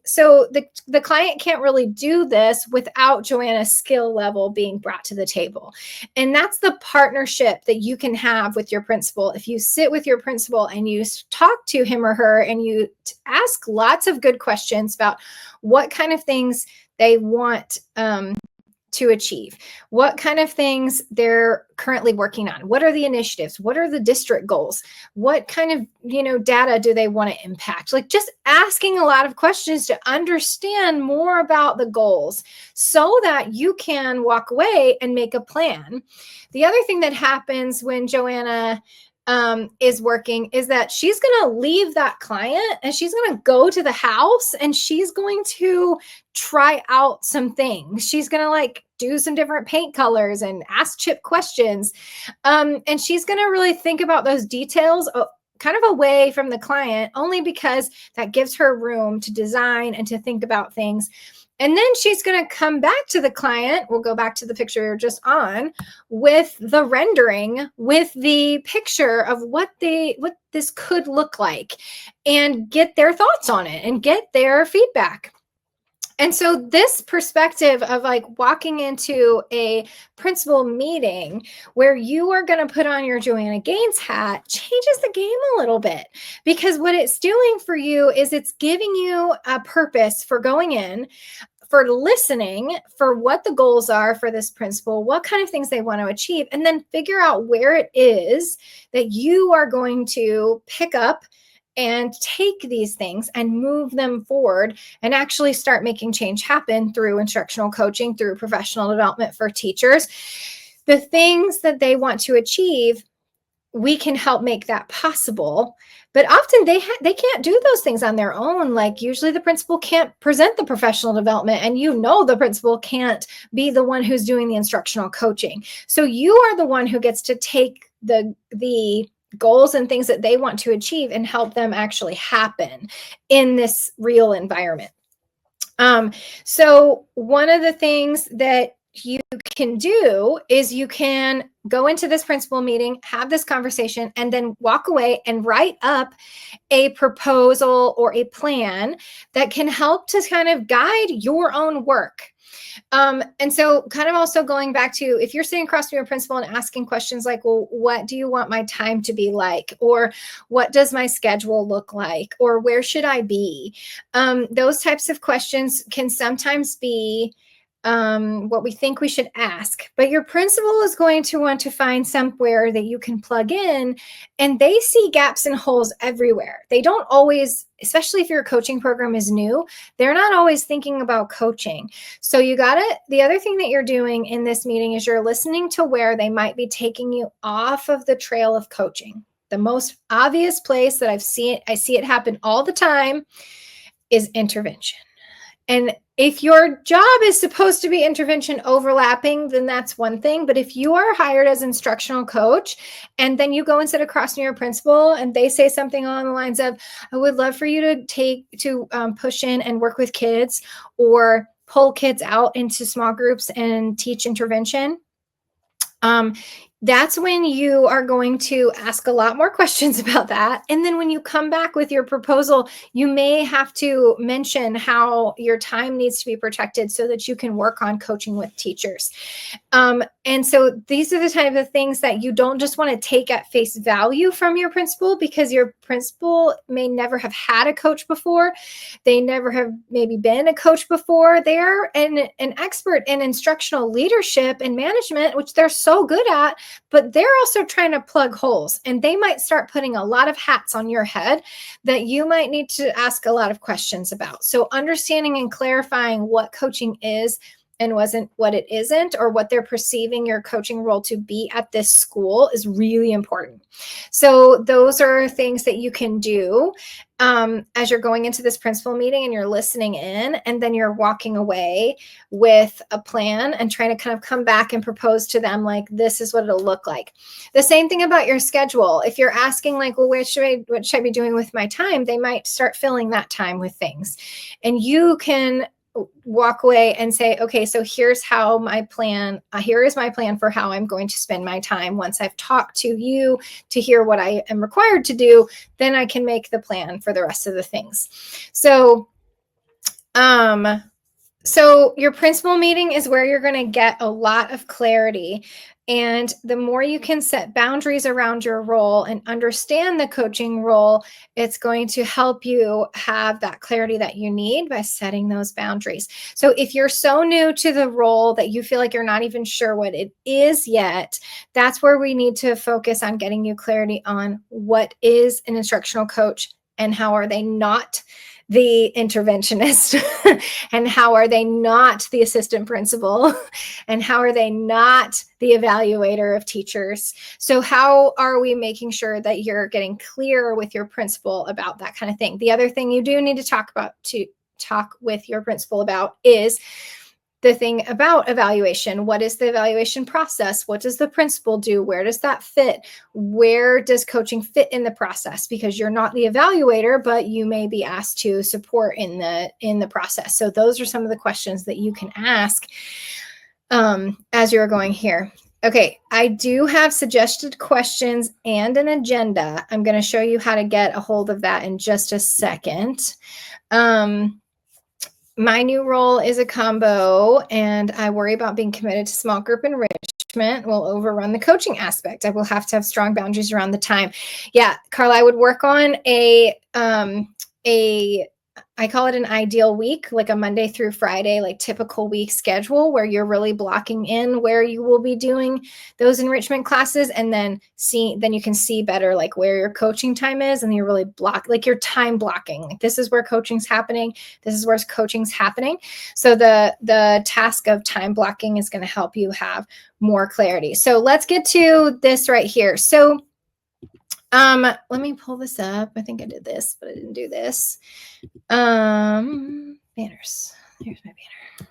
So the client can't really do this without Joanna's skill level being brought to the table. And that's the partnership that you can have with your principal. If you sit with your principal and you talk to him or her, and you ask lots of good questions about what kind of things they want to achieve, what kind of things they're currently working on, what are the initiatives, what are the district goals, what kind of data do they want to impact, like just asking a lot of questions to understand more about the goals so that you can walk away and make a plan. The other thing that happens when Joanna is working is that she's going to leave that client, and she's going to go to the house, and she's going to try out some things. She's going to do some different paint colors and ask Chip questions. And she's going to really think about those details kind of away from the client, only because that gives her room to design and to think about things. And then she's going to come back to the client. We'll go back to the picture you're just on, with the rendering, with the picture of what this could look like, and get their thoughts on it and get their feedback. And so this perspective of walking into a principal meeting where you are going to put on your Joanna Gaines hat changes the game a little bit, because what it's doing for you is it's giving you a purpose for going in, for listening, for what the goals are for this principal, what kind of things they want to achieve, and then figure out where it is that you are going to pick up and take these things and move them forward and actually start making change happen through instructional coaching, through professional development for teachers. The things that they want to achieve, we can help make that possible. But often they can't do those things on their own. Usually the principal can't present the professional development, and the principal can't be the one who's doing the instructional coaching. So you are the one who gets to take the goals and things that they want to achieve and help them actually happen in this real environment. So one of the things that you can do is you can go into this principal meeting, have this conversation, and then walk away and write up a proposal or a plan that can help to kind of guide your own work. And so kind of also going back to, if you're sitting across from your principal and asking questions like, well, what do you want my time to be like? Or what does my schedule look like? Or where should I be? Those types of questions can sometimes be what we think we should ask, but your principal is going to want to find somewhere that you can plug in, and they see gaps and holes everywhere. They don't always, especially if your coaching program is new, they're not always thinking about coaching. So the other thing that you're doing in this meeting is you're listening to where they might be taking you off of the trail of coaching. The most obvious place that I see it happen all the time is intervention. And if your job is supposed to be intervention overlapping, then that's one thing. But if you are hired as instructional coach and then you go and sit across from your principal and they say something along the lines of, I would love for you to push in and work with kids or pull kids out into small groups and teach intervention, that's when you are going to ask a lot more questions about that. And then when you come back with your proposal, you may have to mention how your time needs to be protected so that you can work on coaching with teachers. And so these are the type of things that you don't just want to take at face value from your principal, because your principal may never have had a coach before. They never have maybe been a coach before. They're an expert in instructional leadership and management, which they're so good at, but they're also trying to plug holes, and they might start putting a lot of hats on your head that you might need to ask a lot of questions about. So understanding and clarifying what coaching is and wasn't what it isn't, or what they're perceiving your coaching role to be at this school, is really important. So those are things that you can do as you're going into this principal meeting and you're listening in, and then you're walking away with a plan and trying to kind of come back and propose to them, like, this is what it'll look like. The same thing about your schedule. If you're asking, like, well, what should I be doing with my time? They might start filling that time with things, and you can walk away and say, okay, so here's how my plan, here is my plan for how I'm going to spend my time. Once I've talked to you to hear what I am required to do, then I can make the plan for the rest of the things. So your principal meeting is where you're going to get a lot of clarity. And the more you can set boundaries around your role and understand the coaching role, it's going to help you have that clarity that you need by setting those boundaries. So if you're so new to the role that you feel like you're not even sure what it is yet, that's where we need to focus on getting you clarity on what is an instructional coach and how are they not the interventionist and how are they not the assistant principal and how are they not the evaluator of teachers. So how are we making sure that you're getting clear with your principal about that kind of thing? The other thing you do need to talk with your principal about is the thing about evaluation. What is the evaluation process? What does the principal do? Where does that fit? Where does coaching fit in the process? Because you're not the evaluator, but you may be asked to support in the process. So those are some of the questions that you can ask as you're going here. Okay, I do have suggested questions and an agenda. I'm going to show you how to get a hold of that in just a second. My new role is a combo, and I worry about being committed to small group enrichment will overrun the coaching aspect. I will have to have strong boundaries around the time. Yeah, Carla, I would work on I call it an ideal week, like a Monday through Friday, like typical week schedule where you're really blocking in where you will be doing those enrichment classes, and then you can see better like where your coaching time is, and you're really like your time blocking. Like, this is where coaching's happening. This is where coaching's happening. So the task of time blocking is going to help you have more clarity. So let's get to this right here. So let me pull this up. I think I did this, but I didn't do this. Banners. Here's my banner.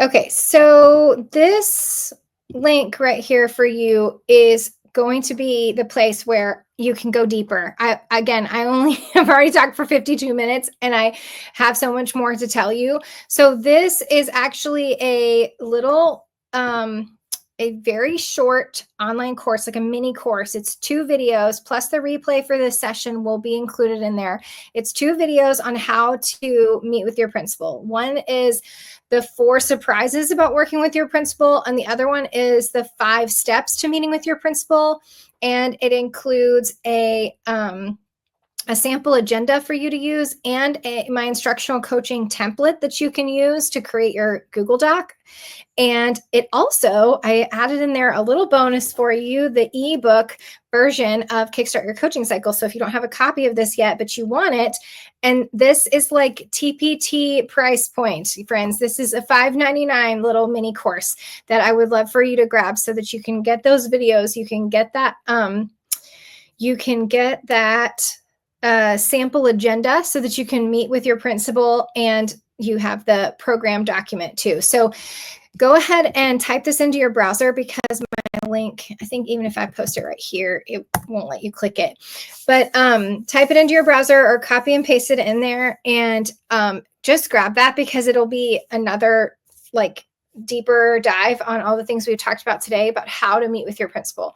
Okay, so this link right here for you is going to be the place where you can go deeper. I only have already talked for 52 minutes and I have so much more to tell you. So this is actually a little, a very short online course, like a mini course. It's 2 videos plus the replay for this session will be included in there. It's 2 videos on how to meet with your principal. One is the 4 surprises about working with your principal, and the other one is the 5 steps to meeting with your principal. And it includes a sample agenda for you to use and my instructional coaching template that you can use to create your Google Doc. And it also, I added in there a little bonus for you, the ebook version of Kickstart Your Coaching Cycle. So if you don't have a copy of this yet, but you want it, and this is like TPT price point, friends. This is a $5.99 little mini course that I would love for you to grab so that you can get those videos. You can get that sample agenda so that you can meet with your principal, and you have the program document too. So go ahead and type this into your browser, because my link, I think even if I post it right here, it won't let you click it. But type it into your browser or copy and paste it in there, and just grab that, because it'll be another like deeper dive on all the things we've talked about today about how to meet with your principal.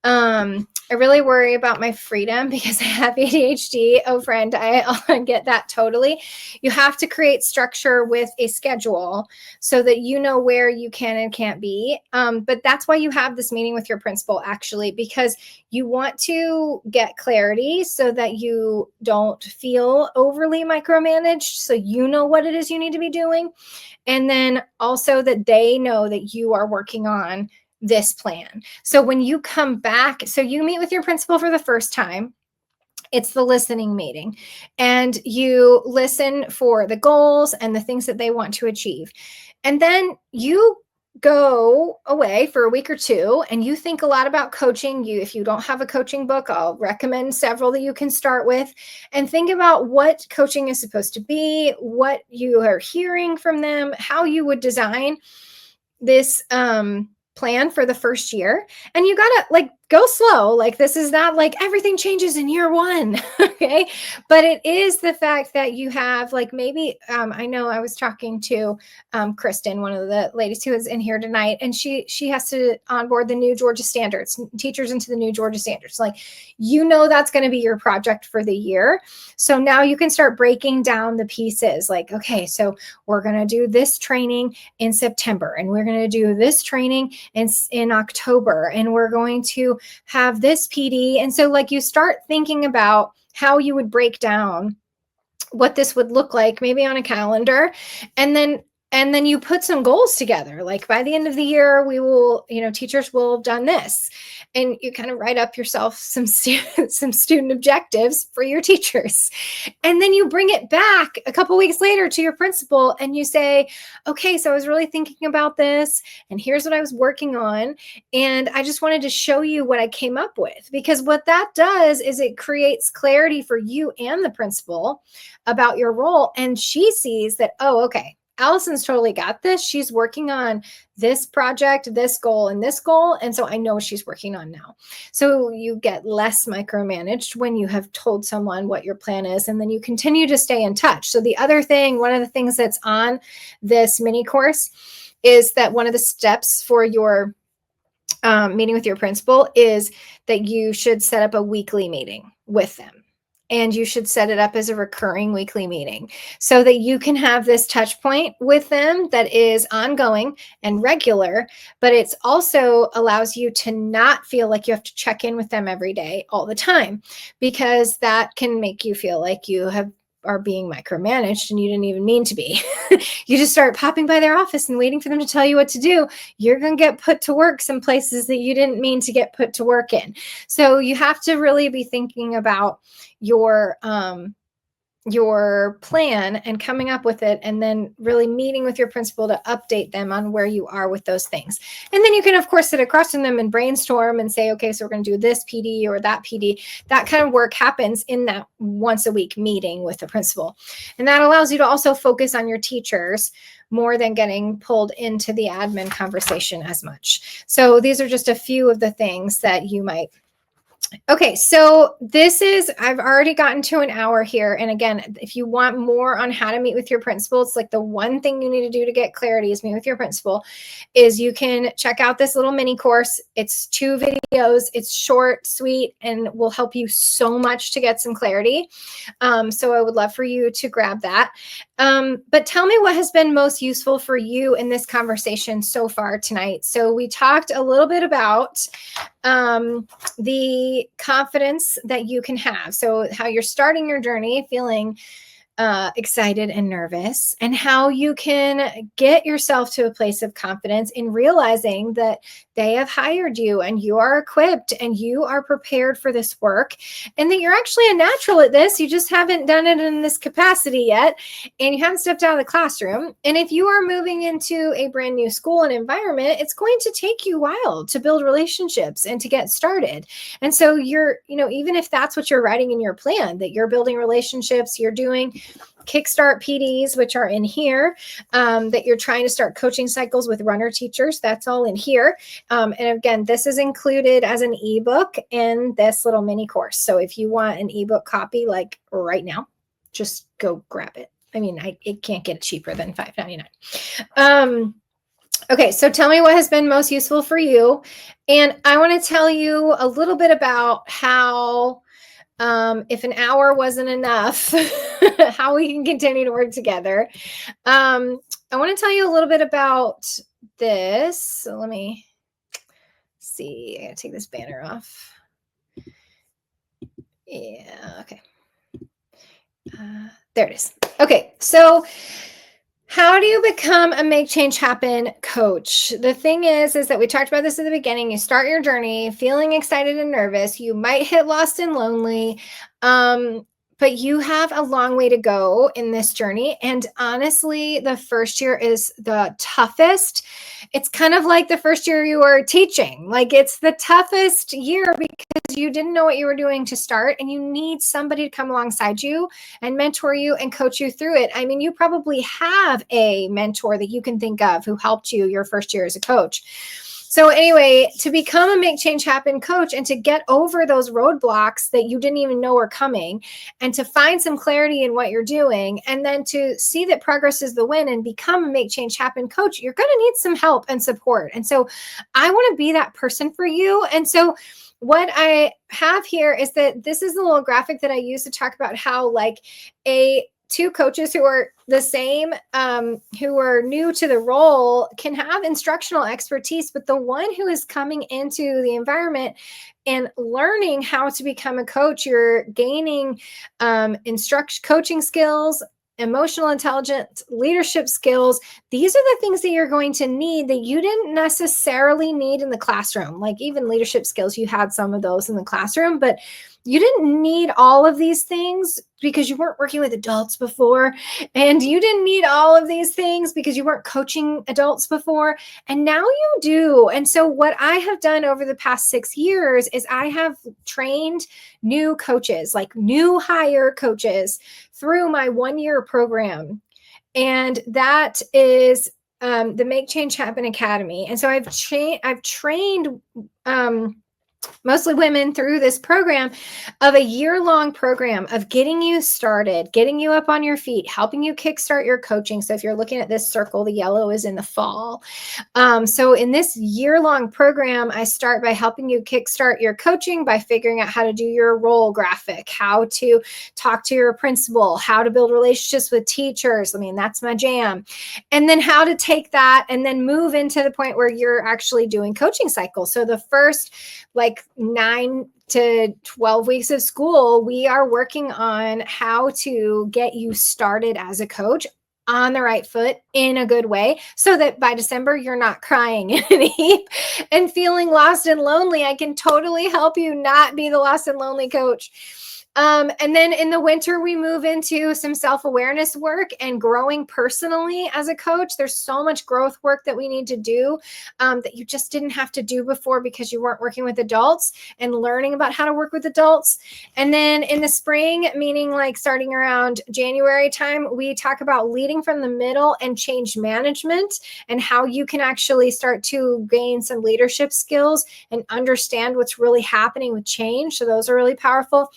I really worry about my freedom because I have ADHD. Oh, friend, I get that totally. You have to create structure with a schedule so that you know where you can and can't be. But that's why you have this meeting with your principal, actually, because you want to get clarity so that you don't feel overly micromanaged. So you know what it is you need to be doing. And then also that they know that you are working on this plan. So when you come back, so you meet with your principal for the first time, it's the listening meeting, and you listen for the goals and the things that they want to achieve. And then you go away for a week or two and you think a lot about coaching. If you don't have a coaching book, I'll recommend several that you can start with, and think about what coaching is supposed to be, what you are hearing from them, how you would design this plan for the first year. And you gotta like go slow. Like, this is not like everything changes in year one. Okay. But it is the fact that you have like, maybe I know I was talking to Kristen, one of the ladies who is in here tonight, and she has to onboard the new Georgia standards, teachers into the new Georgia standards. Like, that's going to be your project for the year. So now you can start breaking down the pieces. Like, okay, so we're going to do this training in September, and we're going to do this training in October, and we're going to have this PD. And so like you start thinking about how you would break down what this would look like, maybe on a calendar, and then you put some goals together. Like, by the end of the year, we will, teachers will have done this, and you kind of write up yourself some student objectives for your teachers. And then you bring it back a couple weeks later to your principal and you say, okay, so I was really thinking about this, and here's what I was working on. And I just wanted to show you what I came up with, because what that does is it creates clarity for you and the principal about your role. And she sees that, oh, okay, Allison's totally got this. She's working on this project, this goal, and this goal. And so I know what she's working on now. So you get less micromanaged when you have told someone what your plan is, and then you continue to stay in touch. So the other thing, one of the things that's on this mini course is that one of the steps for your meeting with your principal is that you should set up a weekly meeting with them. And you should set it up as a recurring weekly meeting so that you can have this touch point with them that is ongoing and regular, but it's also allows you to not feel like you have to check in with them every day all the time, because that can make you feel like you are being micromanaged and you didn't even mean to be. You just start popping by their office and waiting for them to tell you what to do. You're going to get put to work some places that you didn't mean to get put to work in. So you have to really be thinking about your plan and coming up with it, and then really meeting with your principal to update them on where you are with those things. And then you can, of course, sit across from them and brainstorm and say, okay, so we're going to do this PD or that PD. That kind of work happens in that once a week meeting with the principal. And that allows you to also focus on your teachers more than getting pulled into the admin conversation as much. So these are just a few of the things that you might. Okay, so I've already gotten to an hour here. And again, if you want more on how to meet with your principal, it's like the one thing you need to do to get clarity is meet with your principal, is you can check out this little mini course. It's 2 videos. It's short, sweet, and will help you so much to get some clarity. So I would love for you to grab that. But tell me what has been most useful for you in this conversation so far tonight. So we talked a little bit about the confidence that you can have. So how you're starting your journey feeling excited and nervous, and how you can get yourself to a place of confidence in realizing that they have hired you and you are equipped and you are prepared for this work, and that you're actually a natural at this. You just haven't done it in this capacity yet, and you haven't stepped out of the classroom. And if you are moving into a brand new school and environment, it's going to take you a while to build relationships and to get started. And so even if that's what you're writing in your plan, that you're building relationships, you're doing Kickstart PDs, which are in here, that you're trying to start coaching cycles with runner teachers, that's all in here. And again, this is included as an ebook in this little mini course. So if you want an ebook copy, like right now, just go grab it. I mean, it can't get cheaper than $5.99. Okay, so tell me what has been most useful for you. And I want to tell you a little bit about how, if an hour wasn't enough, how we can continue to work together. I want to tell you a little bit about this. So let me see. I gotta take this banner off. Yeah, okay. There it is. Okay, so how do you become a make change happen coach? The thing is that we talked about this at the beginning. You start your journey feeling excited and nervous. You might hit lost and lonely, but you have a long way to go in this journey. And honestly, the first year is the toughest. It's kind of like the first year you were teaching. Like, it's the toughest year because you didn't know what you were doing to start, and you need somebody to come alongside you and mentor you and coach you through it. I mean, you probably have a mentor that you can think of who helped you your first year as a coach. So anyway, to become a make change happen coach and to get over those roadblocks that you didn't even know were coming, and to find some clarity in what you're doing, and then to see that progress is the win and become a make change happen coach, you're going to need some help and support. And so I want to be that person for you. And so what I have here is that this is the little graphic that I use to talk about how, like, two coaches who are the same, who are new to the role, can have instructional expertise, but the one who is coming into the environment and learning how to become a coach, you're gaining coaching skills, emotional intelligence, leadership skills. These are the things that you're going to need that you didn't necessarily need in the classroom. Like, even leadership skills, you had some of those in the classroom, but you didn't need all of these things because you weren't working with adults before. And you didn't need all of these things because you weren't coaching adults before. And now you do. And so what I have done over the past 6 years is I have trained new coaches, like new hire coaches, through my 1-year program. And that is the Make Change Happen Academy. And so I've trained mostly women through this program of a year-long program of getting you started, getting you up on your feet, helping you kickstart your coaching. So if you're looking at this circle, the yellow is in the fall. So in this year-long program, I start by helping you kickstart your coaching by figuring out how to do your role graphic, how to talk to your principal, how to build relationships with teachers. I mean, that's my jam. And then how to take that and then move into the point where you're actually doing coaching cycles. So the first, like, 9 to 12 weeks of school, we are working on how to get you started as a coach on the right foot in a good way, so that by December, you're not crying in a heap and feeling lost and lonely. I can totally help you not be the lost and lonely coach. And then in the winter, we move into some self-awareness work and growing personally as a coach. There's so much growth work that we need to do that you just didn't have to do before because you weren't working with adults, and learning about how to work with adults. And then in the spring, meaning like starting around January time, we talk about leading from the middle and change management, and how you can actually start to gain some leadership skills and understand what's really happening with change. So those are really powerful.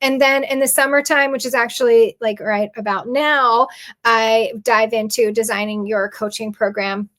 And then in the summertime, which is actually like right about now, I dive into designing your coaching program.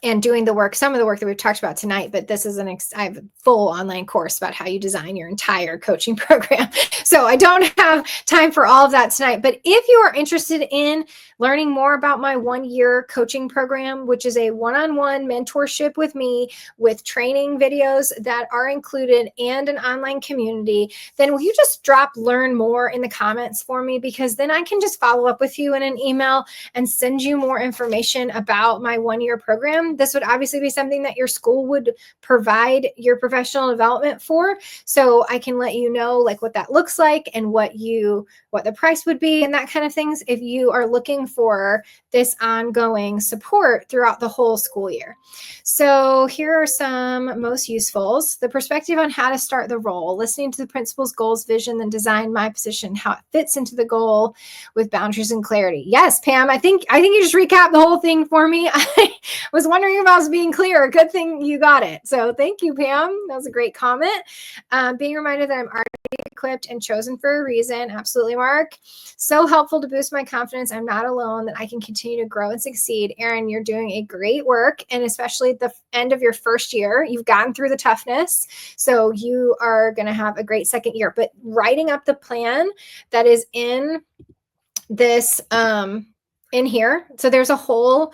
and doing the work, some of the work that we've talked about tonight, but this is I have a full online course about how you design your entire coaching program. So I don't have time for all of that tonight, but if you are interested in learning more about my 1-year coaching program, which is a one-on-one mentorship with me with training videos that are included and an online community, then will you just drop learn more in the comments for me? Because then I can just follow up with you in an email and send you more information about my 1-year program. This would obviously be something that your school would provide your professional development for. So I can let you know like what that looks like and what the price would be and that kind of things if you are looking for this ongoing support throughout the whole school year. So here are some most usefuls. The perspective on how to start the role, listening to the principal's goals, vision, then design my position, how it fits into the goal with boundaries and clarity. Yes, Pam, I think you just recapped the whole thing for me. I was wondering if I was being clear. Good thing you got it. So thank you, Pam. That was a great comment. Being reminded that I'm already equipped and chosen for a reason. Absolutely, Mark. So helpful to boost my confidence. I'm not alone, that I can continue to grow and succeed. Erin, you're doing a great work, and especially at the end of your first year, you've gotten through the toughness. So you are going to have a great second year. But writing up the plan that is in this in here. So there's a whole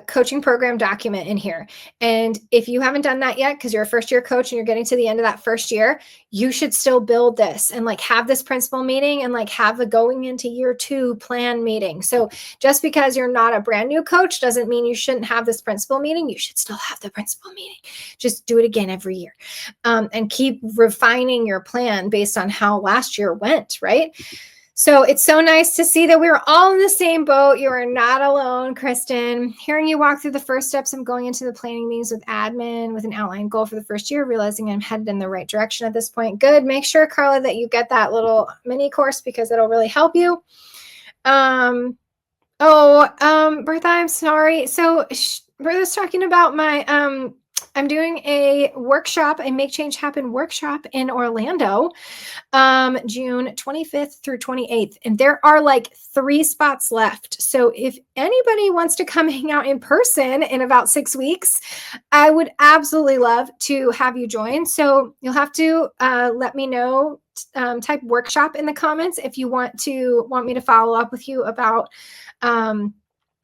coaching program document in here. And if you haven't done that yet, because you're a first year coach and you're getting to the end of that first year, you should still build this and like have this principal meeting and like have the going into year 2 plan meeting. So just because you're not a brand new coach doesn't mean you shouldn't have this principal meeting. You should still have the principal meeting. Just do it again every year and keep refining your plan based on how last year went, right? So it's so nice to see that we're all in the same boat. You are not alone, Kristen. Hearing you walk through the first steps of going into the planning meetings with admin with an outline goal for the first year, realizing I'm headed in the right direction at this point. Good. Make sure, Carla, that you get that little mini course because it'll really help you. Bertha, I'm sorry. So Bertha's talking about my, I'm doing a workshop, a Make Change Happen workshop in Orlando, June 25th through 28th. And there are like 3 spots left. So if anybody wants to come hang out in person in about 6 weeks, I would absolutely love to have you join. So you'll have to let me know, type workshop in the comments if you want me to follow up with you about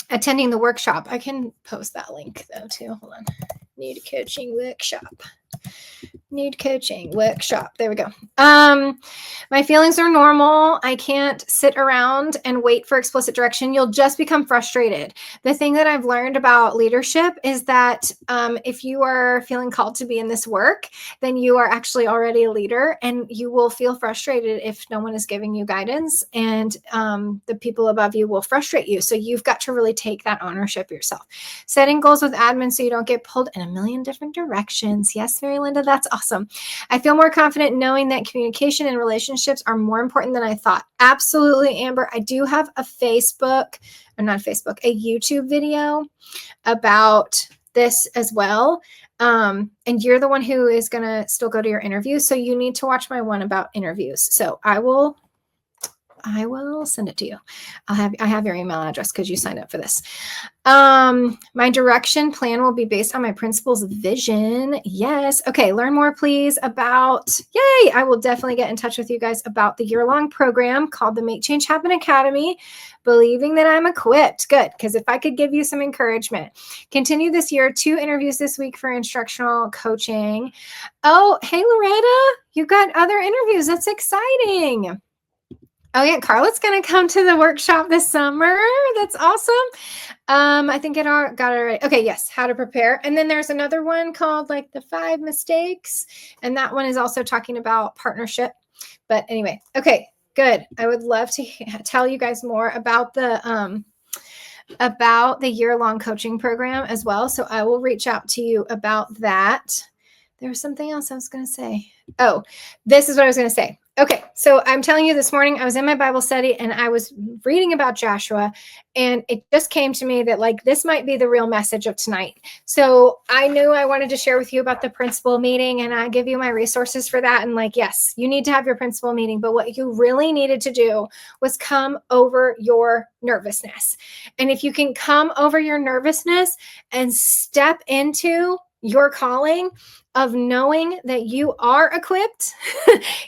attending the workshop. I can post that link though too. Hold on. NewtoCoaching workshop. NewtoCoaching workshop. There we go. My feelings are normal. I can't sit around and wait for explicit direction. You'll just become frustrated. The thing that I've learned about leadership is that if you are feeling called to be in this work, then you are actually already a leader, and you will feel frustrated if no one is giving you guidance, and the people above you will frustrate you. So you've got to really take that ownership yourself. Setting goals with admin so you don't get pulled in a million different directions. Yes, Mary Linda, that's awesome. I feel more confident knowing that communication and relationships are more important than I thought. Absolutely, Amber. I do have a YouTube video about this as well. And you're the one who is going to still go to your interview. So you need to watch my one about interviews. So I will send it to you. I have your email address because you signed up for this. My direction plan will be based on my principal's vision. Yes. Okay. Learn more, please, about, yay. I will definitely get in touch with you guys about the year-long program called the Make Change Happen Academy, believing that I'm equipped. Good. Because if I could give you some encouragement, continue this year, 2 interviews this week for instructional coaching. Oh, hey, Loretta, you got other interviews. That's exciting. Oh yeah, Carla's going to come to the workshop this summer. That's awesome. I think got it right. Okay, yes, how to prepare. And then there's another one called like the 5 mistakes. And that one is also talking about partnership. But anyway, okay, good. I would love to tell you guys more about the year-long coaching program as well. So I will reach out to you about that. There was something else I was going to say. Oh, this is what I was going to say. Okay, so I'm telling you, this morning I was in my Bible study and I was reading about Joshua, and it just came to me that like this might be the real message of tonight. So I knew I wanted to share with you about the principal meeting, and I give you my resources for that. And like, yes, you need to have your principal meeting, but what you really needed to do was come over your nervousness. And if you can come over your nervousness and step into your calling of knowing that you are equipped,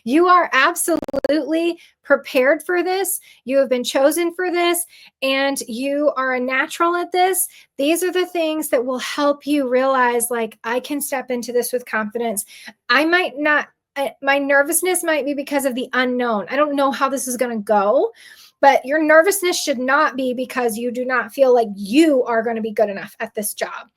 you are absolutely prepared for this. You have been chosen for this, and you are a natural at this. These are the things that will help you realize, like, I can step into this with confidence. I might not, my nervousness might be because of the unknown. I don't know how this is going to go. But your nervousness should not be because you do not feel like you are going to be good enough at this job.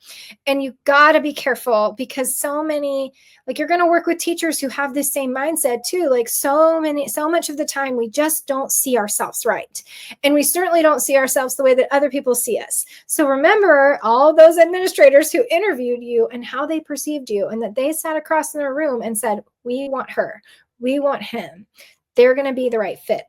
And you got to be careful, because so many, like, you're going to work with teachers who have this same mindset too. Like, so much of the time, we just don't see ourselves right. And we certainly don't see ourselves the way that other people see us. So remember all those administrators who interviewed you and how they perceived you, and that they sat across in their room and said, we want her, we want him. They're going to be the right fit.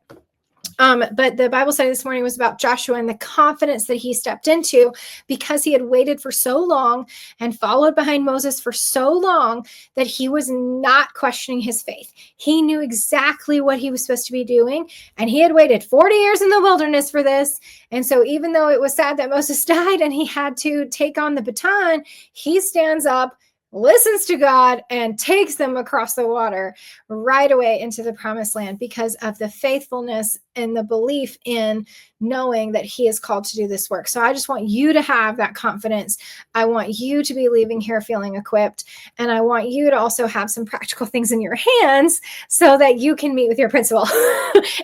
But the Bible study this morning was about Joshua and the confidence that he stepped into because he had waited for so long and followed behind Moses for so long that he was not questioning his faith. He knew exactly what he was supposed to be doing, and he had waited 40 years in the wilderness for this. And so even though it was sad that Moses died and he had to take on the baton, he stands up, listens to God, and takes them across the water right away into the promised land because of the faithfulness and the belief in knowing that he is called to do this work. So I just want you to have that confidence. I want you to be leaving here feeling equipped. And I want you to also have some practical things in your hands so that you can meet with your principal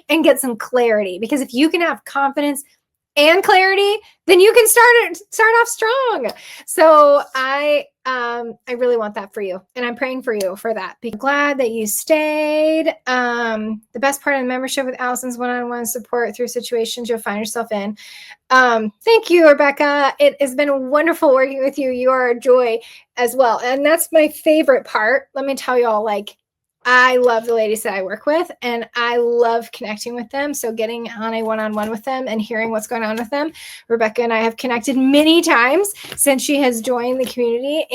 and get some clarity. Because if you can have confidence and clarity, then you can start off strong. So I really want that for you, and I'm praying for you for that. Be glad that you stayed. The best part of the membership with Allison's one-on-one support through situations you'll find yourself in. Thank you, Rebecca. It has been wonderful working with you. You are a joy as well, and that's my favorite part. Let me tell you all, like, I love the ladies that I work with, and I love connecting with them. So getting on a one-on-one with them and hearing what's going on with them. Rebecca and I have connected many times since she has joined the community,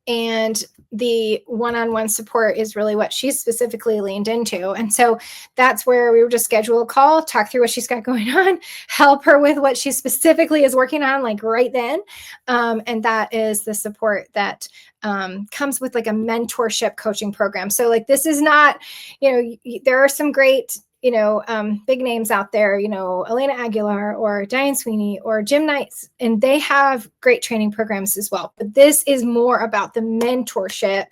and the one-on-one support is really what she's specifically leaned into. And so that's where we would just schedule a call, talk through what she's got going on, help her with what she specifically is working on, like right then. And that is the support that comes with like a mentorship coaching program. So like, this is not, there are some great, big names out there, Elena Aguilar or Diane Sweeney or Jim Knights, and they have great training programs as well. But this is more about the mentorship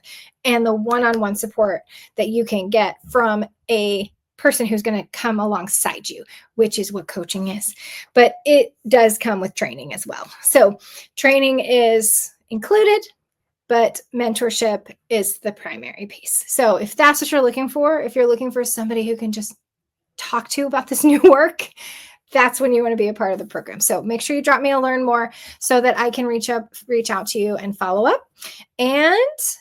and the one-on-one support that you can get from a person who's going to come alongside you, which is what coaching is. But it does come with training as well. So training is included, but mentorship is the primary piece. So if that's what you're looking for, if you're looking for somebody who can just talk to about this new work, that's when you want to be a part of the program. So make sure you drop me a learn more so that I can reach out to you and follow up. And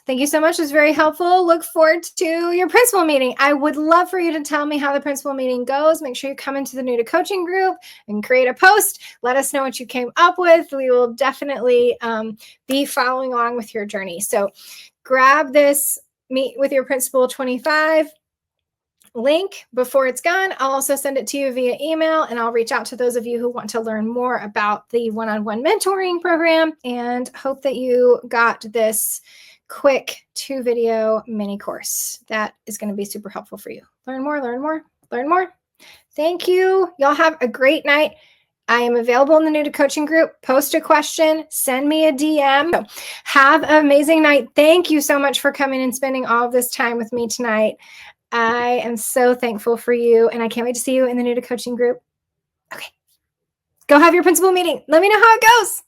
thank you so much. It was very helpful. Look forward to your principal meeting. I would love for you to tell me how the principal meeting goes. Make sure you come into the NewtoCoaching group and create a post. Let us know what you came up with. We will definitely be following along with your journey. So grab this Meet with Your Principal 25 link before it's gone. I'll also send it to you via email, and I'll reach out to those of you who want to learn more about the one-on-one mentoring program, and hope that you got this quick 2-video mini course that is going to be super helpful for you. Learn more, learn more, learn more. Thank you. Y'all have a great night. I am available in the NewtoCoaching group. Post a question, send me a DM. So have an amazing night. Thank you so much for coming and spending all of this time with me tonight. I am so thankful for you, and I can't wait to see you in the NewtoCoaching group. Okay, go have your principal meeting. Let me know how it goes.